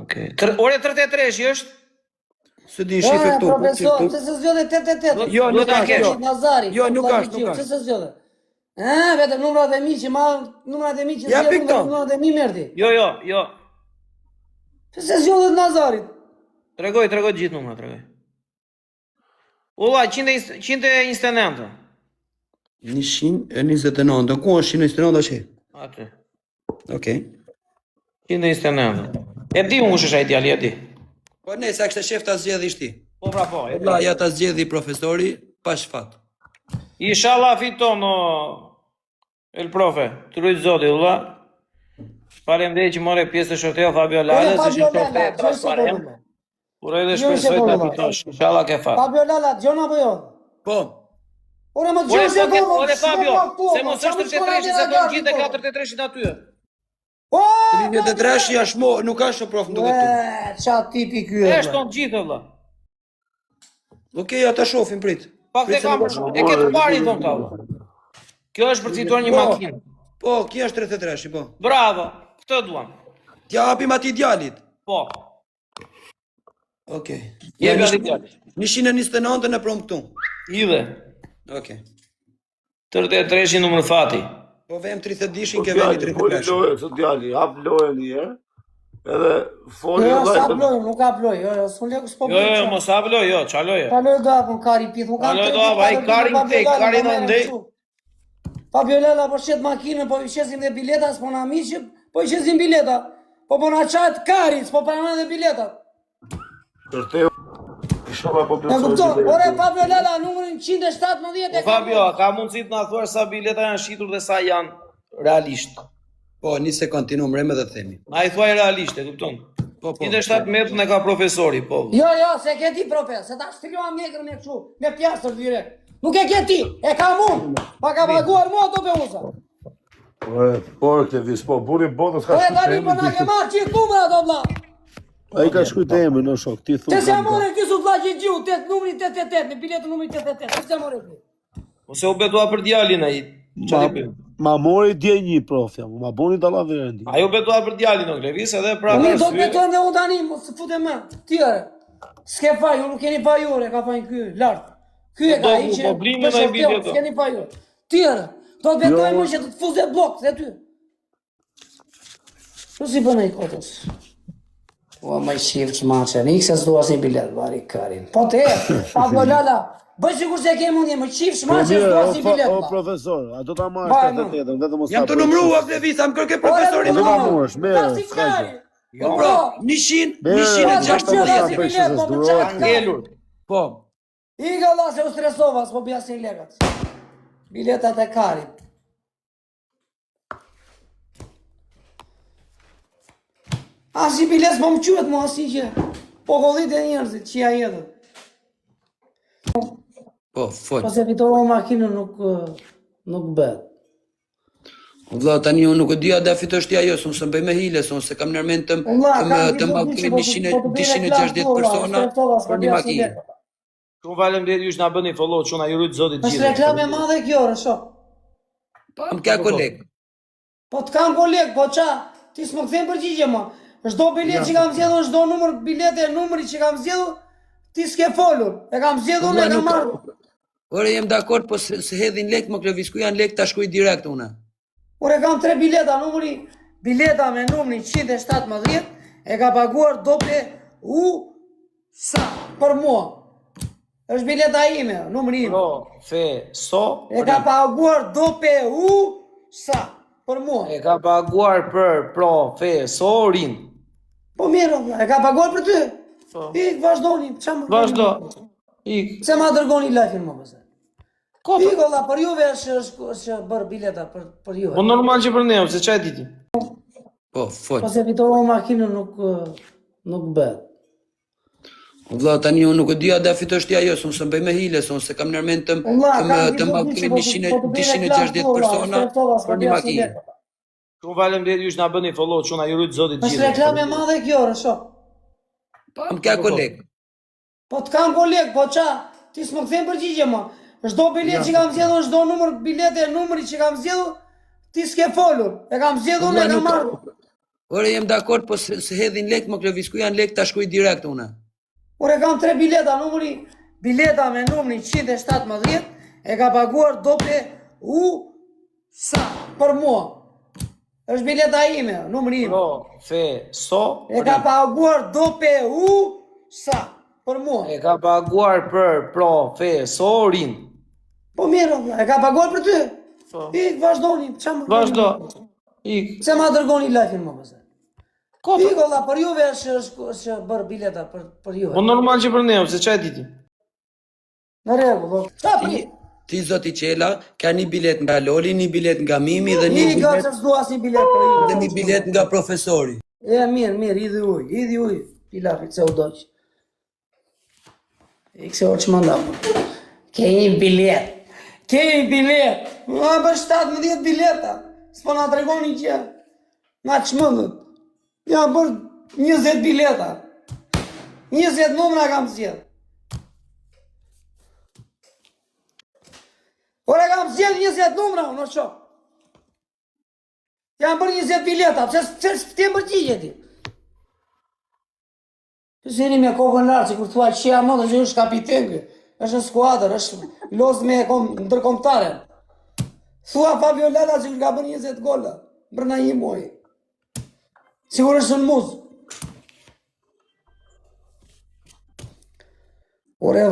Speaker 2: Okej. Ore 33 është?
Speaker 4: Së di shifë këtu.
Speaker 1: Profesor, pse se zgjodhe 88?
Speaker 4: Jo, nuk
Speaker 2: ka
Speaker 4: është.
Speaker 1: Nazari.
Speaker 4: Jo, nuk është.
Speaker 1: Pse se zgjodhe? Vetëm numrat e mi që ma, numrat e mi që
Speaker 4: Ja,
Speaker 1: zgjodhe,
Speaker 4: pikto.
Speaker 1: numrat e mi merdi.
Speaker 2: Jo.
Speaker 1: Pse se zgjodhe Nazarit?
Speaker 2: Tregoj gjithë numrat, tregoj. Ulla, 129.
Speaker 4: 129, ku është 129 që?
Speaker 2: Aty.
Speaker 4: Okej.
Speaker 2: 129. E di unë kush është ai djali, e di.
Speaker 4: Po ne, sa kështë shef ta zgjedh ti.
Speaker 2: Po pra po.
Speaker 4: Valla, ja ta zgjedhi profesori, pa shfat.
Speaker 2: Inshallah fiton el profe. Trujt zoti, ulla. Faleminderit që morë pjesë të shorteo Fabio Lala, se
Speaker 1: Fabio
Speaker 2: është
Speaker 1: Lala,
Speaker 2: transparent. Uroj dhe shpresoj ta fitosh. Inshallah ke fat.
Speaker 1: Fabio Lala, Gjona apo jo?
Speaker 4: Po,
Speaker 1: Ore më gjë se do.
Speaker 2: Ore Fabio, se mos është 33 se do gjithë 43 aty.
Speaker 1: O!
Speaker 4: 33 jashmo, nuk ka shumë prof më duket tu.
Speaker 1: Ça tipi ky
Speaker 2: E
Speaker 1: është?
Speaker 2: shton gjithë valla.
Speaker 4: Okej, ja ta shohim, prit.
Speaker 2: Pak te kam për shumë. E ke të parin thon ta. Kjo është për të fituar një makinë.
Speaker 4: Po, kjo është 33, po.
Speaker 2: Bravo. Këtë duam.
Speaker 4: T'ja hapim atij djalit.
Speaker 2: Po.
Speaker 4: Okej.
Speaker 2: Je gati djali.
Speaker 4: 129 e prom këtu.
Speaker 2: Idhe.
Speaker 4: Okej.
Speaker 2: 33 numër fati.
Speaker 4: Po vem 30 dishin ke veni 33.
Speaker 3: Lojë, këtë djali, hap lojën një herë. Edhe foli
Speaker 1: Jo,
Speaker 3: vllai.
Speaker 1: sa bloj, nuk ka bloj. Jo, s'un lek s'po bloj.
Speaker 2: Jo, mos hablo, jo, çaloje.
Speaker 1: Kaloj do apun kari pith, nuk
Speaker 2: Kaloj do hap, ai karin tek, karin ndej.
Speaker 1: Fabio Lala po shet makinën, po i shesim dhe bileta, s'po na miqë, po i shesim bileta. Po na çat kari, s'po pranon dhe biletat.
Speaker 3: Tërteu. Inshallah po
Speaker 1: E kupton? Ore Fabio Lala, numrin 117 e
Speaker 2: Fabio, ka mundësi të na thuash sa bileta janë shitur dhe sa janë realisht.
Speaker 4: Po, një sekond ti numrem edhe të themi.
Speaker 2: Na i thuaj realisht, e kupton?
Speaker 4: Po, po.
Speaker 2: 117 e ka profesori, po.
Speaker 1: Jo, se ke ti profe, se ta shtriluam negrën me kështu, me pjastër direkt. Nuk e ke ti, e kam unë, pa ka paguar mua do Peusa.
Speaker 3: Por Klevis, po buri botës ka
Speaker 1: Ore
Speaker 3: shkruar.
Speaker 1: tani po na ke marrë gjithë numrat do vlla.
Speaker 3: Ai ka shkruar emrin në shok, ti thua.
Speaker 1: Te se amore ky su vlla gjiu, numri 88, me biletën numri 88. Se amore ky.
Speaker 2: Ose u betua për djalin ai. Çfarë bën?
Speaker 3: Ma mori dje një prof jam, ma boni dallaverën di.
Speaker 2: Ai u betua për djalin o Klevis edhe pra
Speaker 1: Unë do të
Speaker 2: arsye.
Speaker 1: betoj dhe unë tani, mos të futem më. Tjere. S'ke faj, unë nuk keni fajore, ka fajnë ky, lartë. Ky e ka i që...
Speaker 2: Po blimin dhe i bileto.
Speaker 1: S'keni fajore. Tjere. Do të betoj më që të të fuze blok, dhe ty. Që si bënë i kotës? O, ma i shifë që maqe, në ikse s'du asë një bilet, bari karin. Po te, Pablo Lala, bëj që kur se ke mundje, më qifë shmaqe s'du asë një bilet.
Speaker 3: O profesor, a do ta marrësh
Speaker 1: Baj,
Speaker 3: këtë tjetër, vetëm mos.
Speaker 4: Jam të numruar Klevis, am kërkë profesorin.
Speaker 3: do ta morësh, merë, s'ka gjë.
Speaker 4: Po, bro, 100,
Speaker 3: Merë,
Speaker 4: 160.
Speaker 2: Angelur.
Speaker 4: Po.
Speaker 1: I ga la se u stresova, s'po bja si lekat. Biletat e karit. As i bilet s'po më qyet mu, as i që. Po gollit e njerëzit, që ja jedhët.
Speaker 4: Po, fol.
Speaker 1: Po se fitovë makinën nuk bëhet.
Speaker 4: Vlla, tani unë nuk e di a da fitosh ti ajo, se bëj me hile, se kam nërmend të mbakoj 160 persona për një makinë.
Speaker 2: Shumë faleminderit jush na bëni follow, çuna ju rrit zotit
Speaker 1: Është reklamë e madhe kjo, shoh.
Speaker 4: Pa më ka koleg.
Speaker 1: Po të kam koleg, po qa, ti s'më këthem përgjigje ma. Çdo bilet që kam zgjedhur, çdo numër bilete, numri që kam zgjedhur, ti s'ke folur. E kam zgjedhur, e kam marrë.
Speaker 4: Ore, jem dakord, po se hedhin lek më Klevis, ku janë lek ta shkruaj direkt unë.
Speaker 1: Ore kam 3 bileta, bileta me numrin 117, e ka paguar doble sa për mua. Është bileta ime, numri im.
Speaker 2: Profesor.
Speaker 1: E ka paguar doble sa për mua.
Speaker 2: E ka paguar për profesorin.
Speaker 1: Po mirë, e ka paguar për ty. Ik, vazhdoni,
Speaker 2: Vazhdo. Ik.
Speaker 1: Se ma dërgoni live-in më pëse.
Speaker 2: Kopa.
Speaker 1: Ik, olla, për juve është bërë bileta për juve.
Speaker 2: Po normal që për ne, se çaj diti.
Speaker 4: Po, fol.
Speaker 1: Po se fitovë makinën nuk bëhet.
Speaker 4: Vlla, tani unë nuk e di a da fitosh ti ajo, se bëj me hile, se kam nërmend të mbakoj 160 persona për një makinë.
Speaker 2: Shumë faleminderit jush na bëni follow, çuna ju rrit zotit
Speaker 1: Është reklamë e madhe kjo, shoh.
Speaker 4: Pa më ka koleg.
Speaker 1: Po të kam koleg, po qa, ti s'më këthem përgjigje ma. Çdo bilet që kam zgjedhur, çdo numër bilete, numri që kam zgjedhur, ti s'ke folur. E kam zgjedhur, e kam marrë.
Speaker 4: Ore, jem dakord, po se hedhin lek më Klevis, ku janë lek ta shkruaj direkt unë.
Speaker 1: Ore kam 3 bileta, bileta me numrin 117, e ka paguar doble sa për mua. Është bileta ime, numri im.
Speaker 2: Profesor.
Speaker 1: E ka paguar doble sa për mua.
Speaker 2: E ka paguar për profesorin.
Speaker 1: Po mirë, e ka paguar për ty. Ik, vazhdoni,
Speaker 2: Vazhdo. Ik.
Speaker 1: Se ma dërgoni live-in më pëse.
Speaker 2: Kopa.
Speaker 1: Ik, olla, për juve është bërë bileta për juve.
Speaker 2: Po normal që për ne, se çaj diti.
Speaker 1: Në rregull,
Speaker 4: Ti zoti Qela, ka një bilet nga Loli, një bilet nga Mimi dhe një
Speaker 1: i gërë që s'du as një bilet për ju.
Speaker 4: dhe një bilet nga profesori.
Speaker 1: E, mirë, idhi uj, pilafi, se u doqë. I këse orë që më ndavë. Ke një bilet. Ma për 17 bileta. S'po nga tregoni që nga qmëndët. Ja për 20 bileta. 20 numra kam zjedhë. Ore kam zjedhë 20 numra, unë o shok. Jam për 20 bileta, pëse s'tem përgjigje ti? Pëse jeni me kokën lartë, që kur thua që jam mëndë, që është kapitenkë, është në skuadër, është lozë me ndërkombëtare. Thua Fabio Lala që ka bërë 20 golla, brëna një muaj. Sigur është në muzë. Ore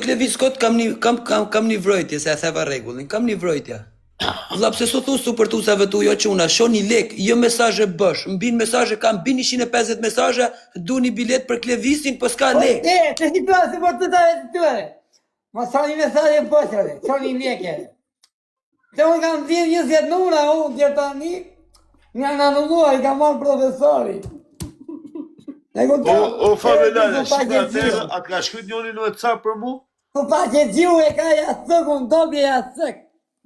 Speaker 4: Klevis, kot kam një vrojtje, se e theva regullin, kam një vrojtje. Vlla, pse s'u thu supërtusave tu jo çuna, shoni lek, jo mesazhe bësh, mbin mesazhe, kam bin 150 mesazhe, du një bilet për Klevisin, po s'ka lek.
Speaker 1: Të një pasë për të të tëre. Ma sa një mesazhe bëqëre, që një leke. Që unë kam 20 numra, unë tjerë tani, nga në nullua, i kam marrë profesori.
Speaker 3: O Favelane, shika atërë, a ka shkryt njoni në e ca për mu?
Speaker 1: Po pa që gjiu e ka jasëk, unë dobje jasëk.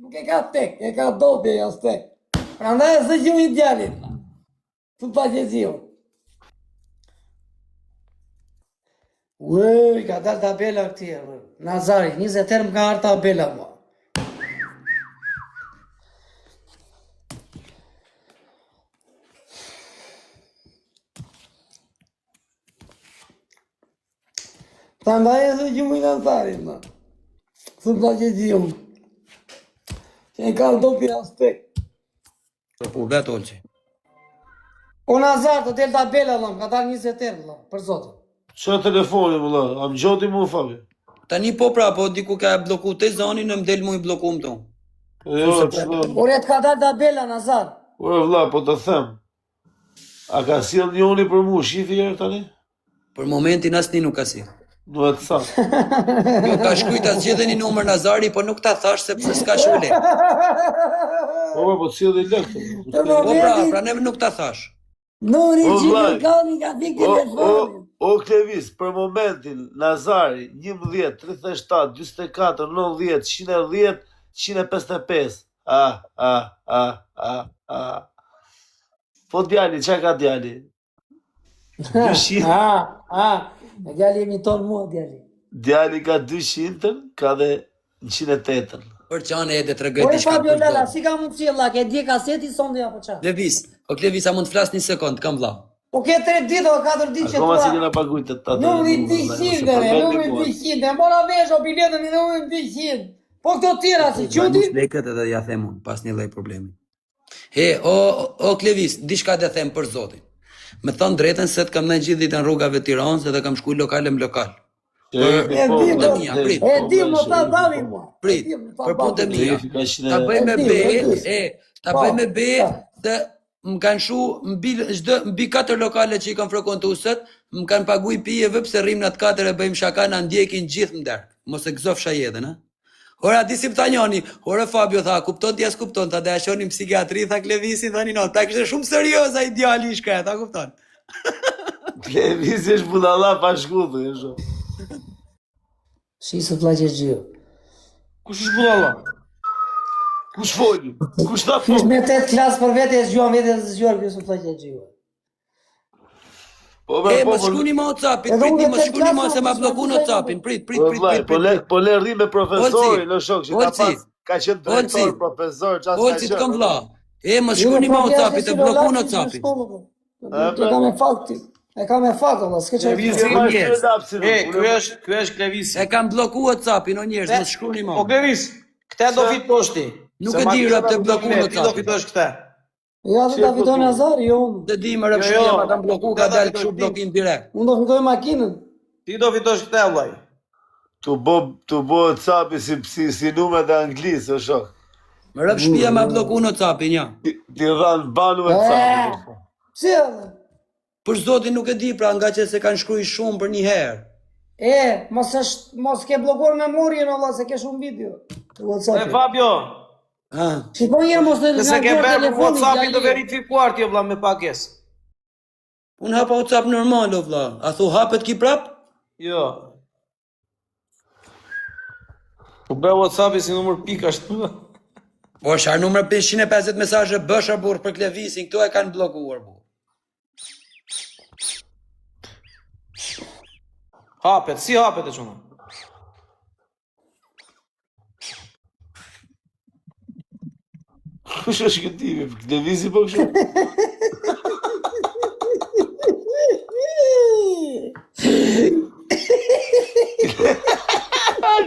Speaker 1: Nuk e ka tek, e ka dobje jasëk. Pra ndaj e së gjiu i djallit. Po pa që gjiu. Uej, ka dalë tabela këtje. Nazari, 20 herë më ka arë tabela mua. Ta ndaj e së gjiu i Nazarit, ma. Së pa që gjiu. Që e ka dobje jasëk.
Speaker 4: U bet olqi.
Speaker 1: O Nazar, të del tabela, lëm, ka dalë 20 herë, lëm, për zotë.
Speaker 3: Qa telefoni, më la, am gjoti mu, Fabio?
Speaker 4: Tani po pra, po diku ka bloku të zonin, në mdel mu i bloku më tonë.
Speaker 3: Jo, qëla.
Speaker 1: Ore, të ka dalë tabela, Nazar.
Speaker 3: Ore, vla, po të them. A ka siel njoni për mu, shifi herë tani?
Speaker 4: Për momentin asni nuk ka si.
Speaker 3: Duhet sa.
Speaker 4: Jo, ka shkujt as gjithë një numër Nazari, po nuk ta thash sepse s'ka shule.
Speaker 3: Po, po të siel dhe i lekë.
Speaker 4: Po pra ne nuk ta thash.
Speaker 1: Numri
Speaker 3: O,
Speaker 1: Gjimin
Speaker 3: vllai.
Speaker 1: Kani ka dik telefonin.
Speaker 3: O Klevis, për momentin, Nazari, 11, 37, 24, 90, 110, 155. Po djali, që ka djali? 200,
Speaker 1: Djali imiton mua, djali.
Speaker 3: djali ka 200, ka dhe 108.
Speaker 4: Për qanë e dhe të regoj
Speaker 1: Oj,
Speaker 4: diçka
Speaker 1: Fabio
Speaker 4: për
Speaker 1: Lala,
Speaker 4: zotin.
Speaker 1: si ka mundësi Allah, ke dje kaseti sonde apo qa?
Speaker 4: Klevis, o Klevis, a mund të flas një sekond, kam vlla.
Speaker 1: Po ke 3 ditë o 4 ditë që
Speaker 3: Akoma si
Speaker 1: tua.
Speaker 3: kena pagujt të tatë.
Speaker 1: Numri 200, numri 200, e mora vesh o biletën i numri 200. Po këto tjera si quti?
Speaker 4: Lekët edhe ja them unë, pas një lloj problemi. O Klevis, diçka të them për zotin. Me thon drejtën se të kam ndaj gjithë ditën rrugave të Tiranës edhe kam shkuj lokale më lokal.
Speaker 1: E di,
Speaker 4: prit.
Speaker 1: e di, më ta dali mua.
Speaker 4: Prit, për punë të mia. Ta bëj me be, ta bëj me be se më kanë shu mbi 4 lokale që i kam frekuentuar sot, më kanë paguaj pijeve pse rrim në atë 4 e bëjmë shaka na ndjekin gjithë ndark. Mos e gëzofsha jetën, ha. Ora di si tha njoni, ora Fabio tha, kupton ti as kupton, ta dashonim psikiatri, tha Klevisi, thani no, ta kishte shumë serioz ai djali i shkret, ta kupton.
Speaker 3: Klevisi është budalla pa shkullë, e shumë.
Speaker 1: Shi së flaqe gjio.
Speaker 3: Kush është budalla? Kush foli? Kush ta
Speaker 1: Kish
Speaker 3: foli?
Speaker 1: me 8 klasë për vete e zgjuan vete e zgjuar kjo së flaqe gjio.
Speaker 3: Po
Speaker 4: Mos shkuni me WhatsAppin, pritni, mos shkuni me se ma blokun WhatsAppin, prit.
Speaker 3: Po le rri me profesorin, në shok, që ta
Speaker 4: Olci.
Speaker 3: pas, ka qenë drejtor, profesor, qas ka
Speaker 4: Olci të kam
Speaker 3: qenë.
Speaker 4: vlla. Mos shkuni me WhatsAppin, të blokun WhatsAppin.
Speaker 1: E ka me fakti. E ka me fakt, Allah, s'ke që...
Speaker 2: Ky është Klevisi.
Speaker 4: E kam bloku WhatsAppin, o njerëz, mos shkuni
Speaker 2: Po
Speaker 4: më.
Speaker 2: Klevis, këte do fitosh ti.
Speaker 4: Nuk e di rap të blokun
Speaker 2: Ti do
Speaker 4: WhatsAppin.
Speaker 2: fitosh këte.
Speaker 1: Ja, dhe Davidon Azar, jo unë.
Speaker 4: Të di më rëpshia ma kam bloku, ka dalë kështu blokim direkt.
Speaker 1: Unë do fitoj makinën.
Speaker 2: Ti do fitosh këte, vllai.
Speaker 3: Tu bo capi si nume dhe anglisë, o shok.
Speaker 4: Më rëp shpia ma bloku në WhatsAppin, ja.
Speaker 3: Ti dhanë banu e capi.
Speaker 1: Pse edhe?
Speaker 4: Për zotin nuk e di, pra nga që se kanë shkruj shumë për një herë.
Speaker 1: Mos ke blokuar memorien, Allah, se ke shumë video.
Speaker 2: E Fabio,
Speaker 1: Shiko njërë mos të
Speaker 2: nëse ke bërë për WhatsAppin të verifikuar ti, o vlla, me pagesë.
Speaker 4: Unë hapa WhatsApp normal, o vlla. A thu hapet ki prap?
Speaker 2: Jo. Po bërë WhatsAppi si numër pika ashtu.
Speaker 4: Po shar numër 550 mesazhe bësha burr për Klevisin, këto e kanë blokuar burr.
Speaker 2: Hapet, si hapet e çuna?
Speaker 3: Kush është këtë tipi? Klevisi po kështu?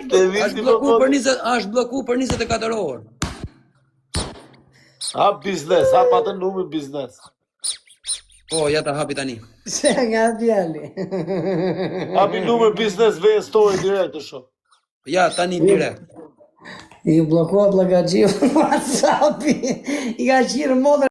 Speaker 3: Klevisi po po...
Speaker 4: Është bloku për 24 orë.
Speaker 3: Hap biznes, hap atë numër biznes.
Speaker 4: Po, ja ta hapi tani.
Speaker 1: Se nga djali.
Speaker 3: Hapi numër biznes, veje story direkt të shoh.
Speaker 4: Ja, tani direkt.
Speaker 1: I blokuat lagaxhiu WhatsAppi. I ka qirë modër.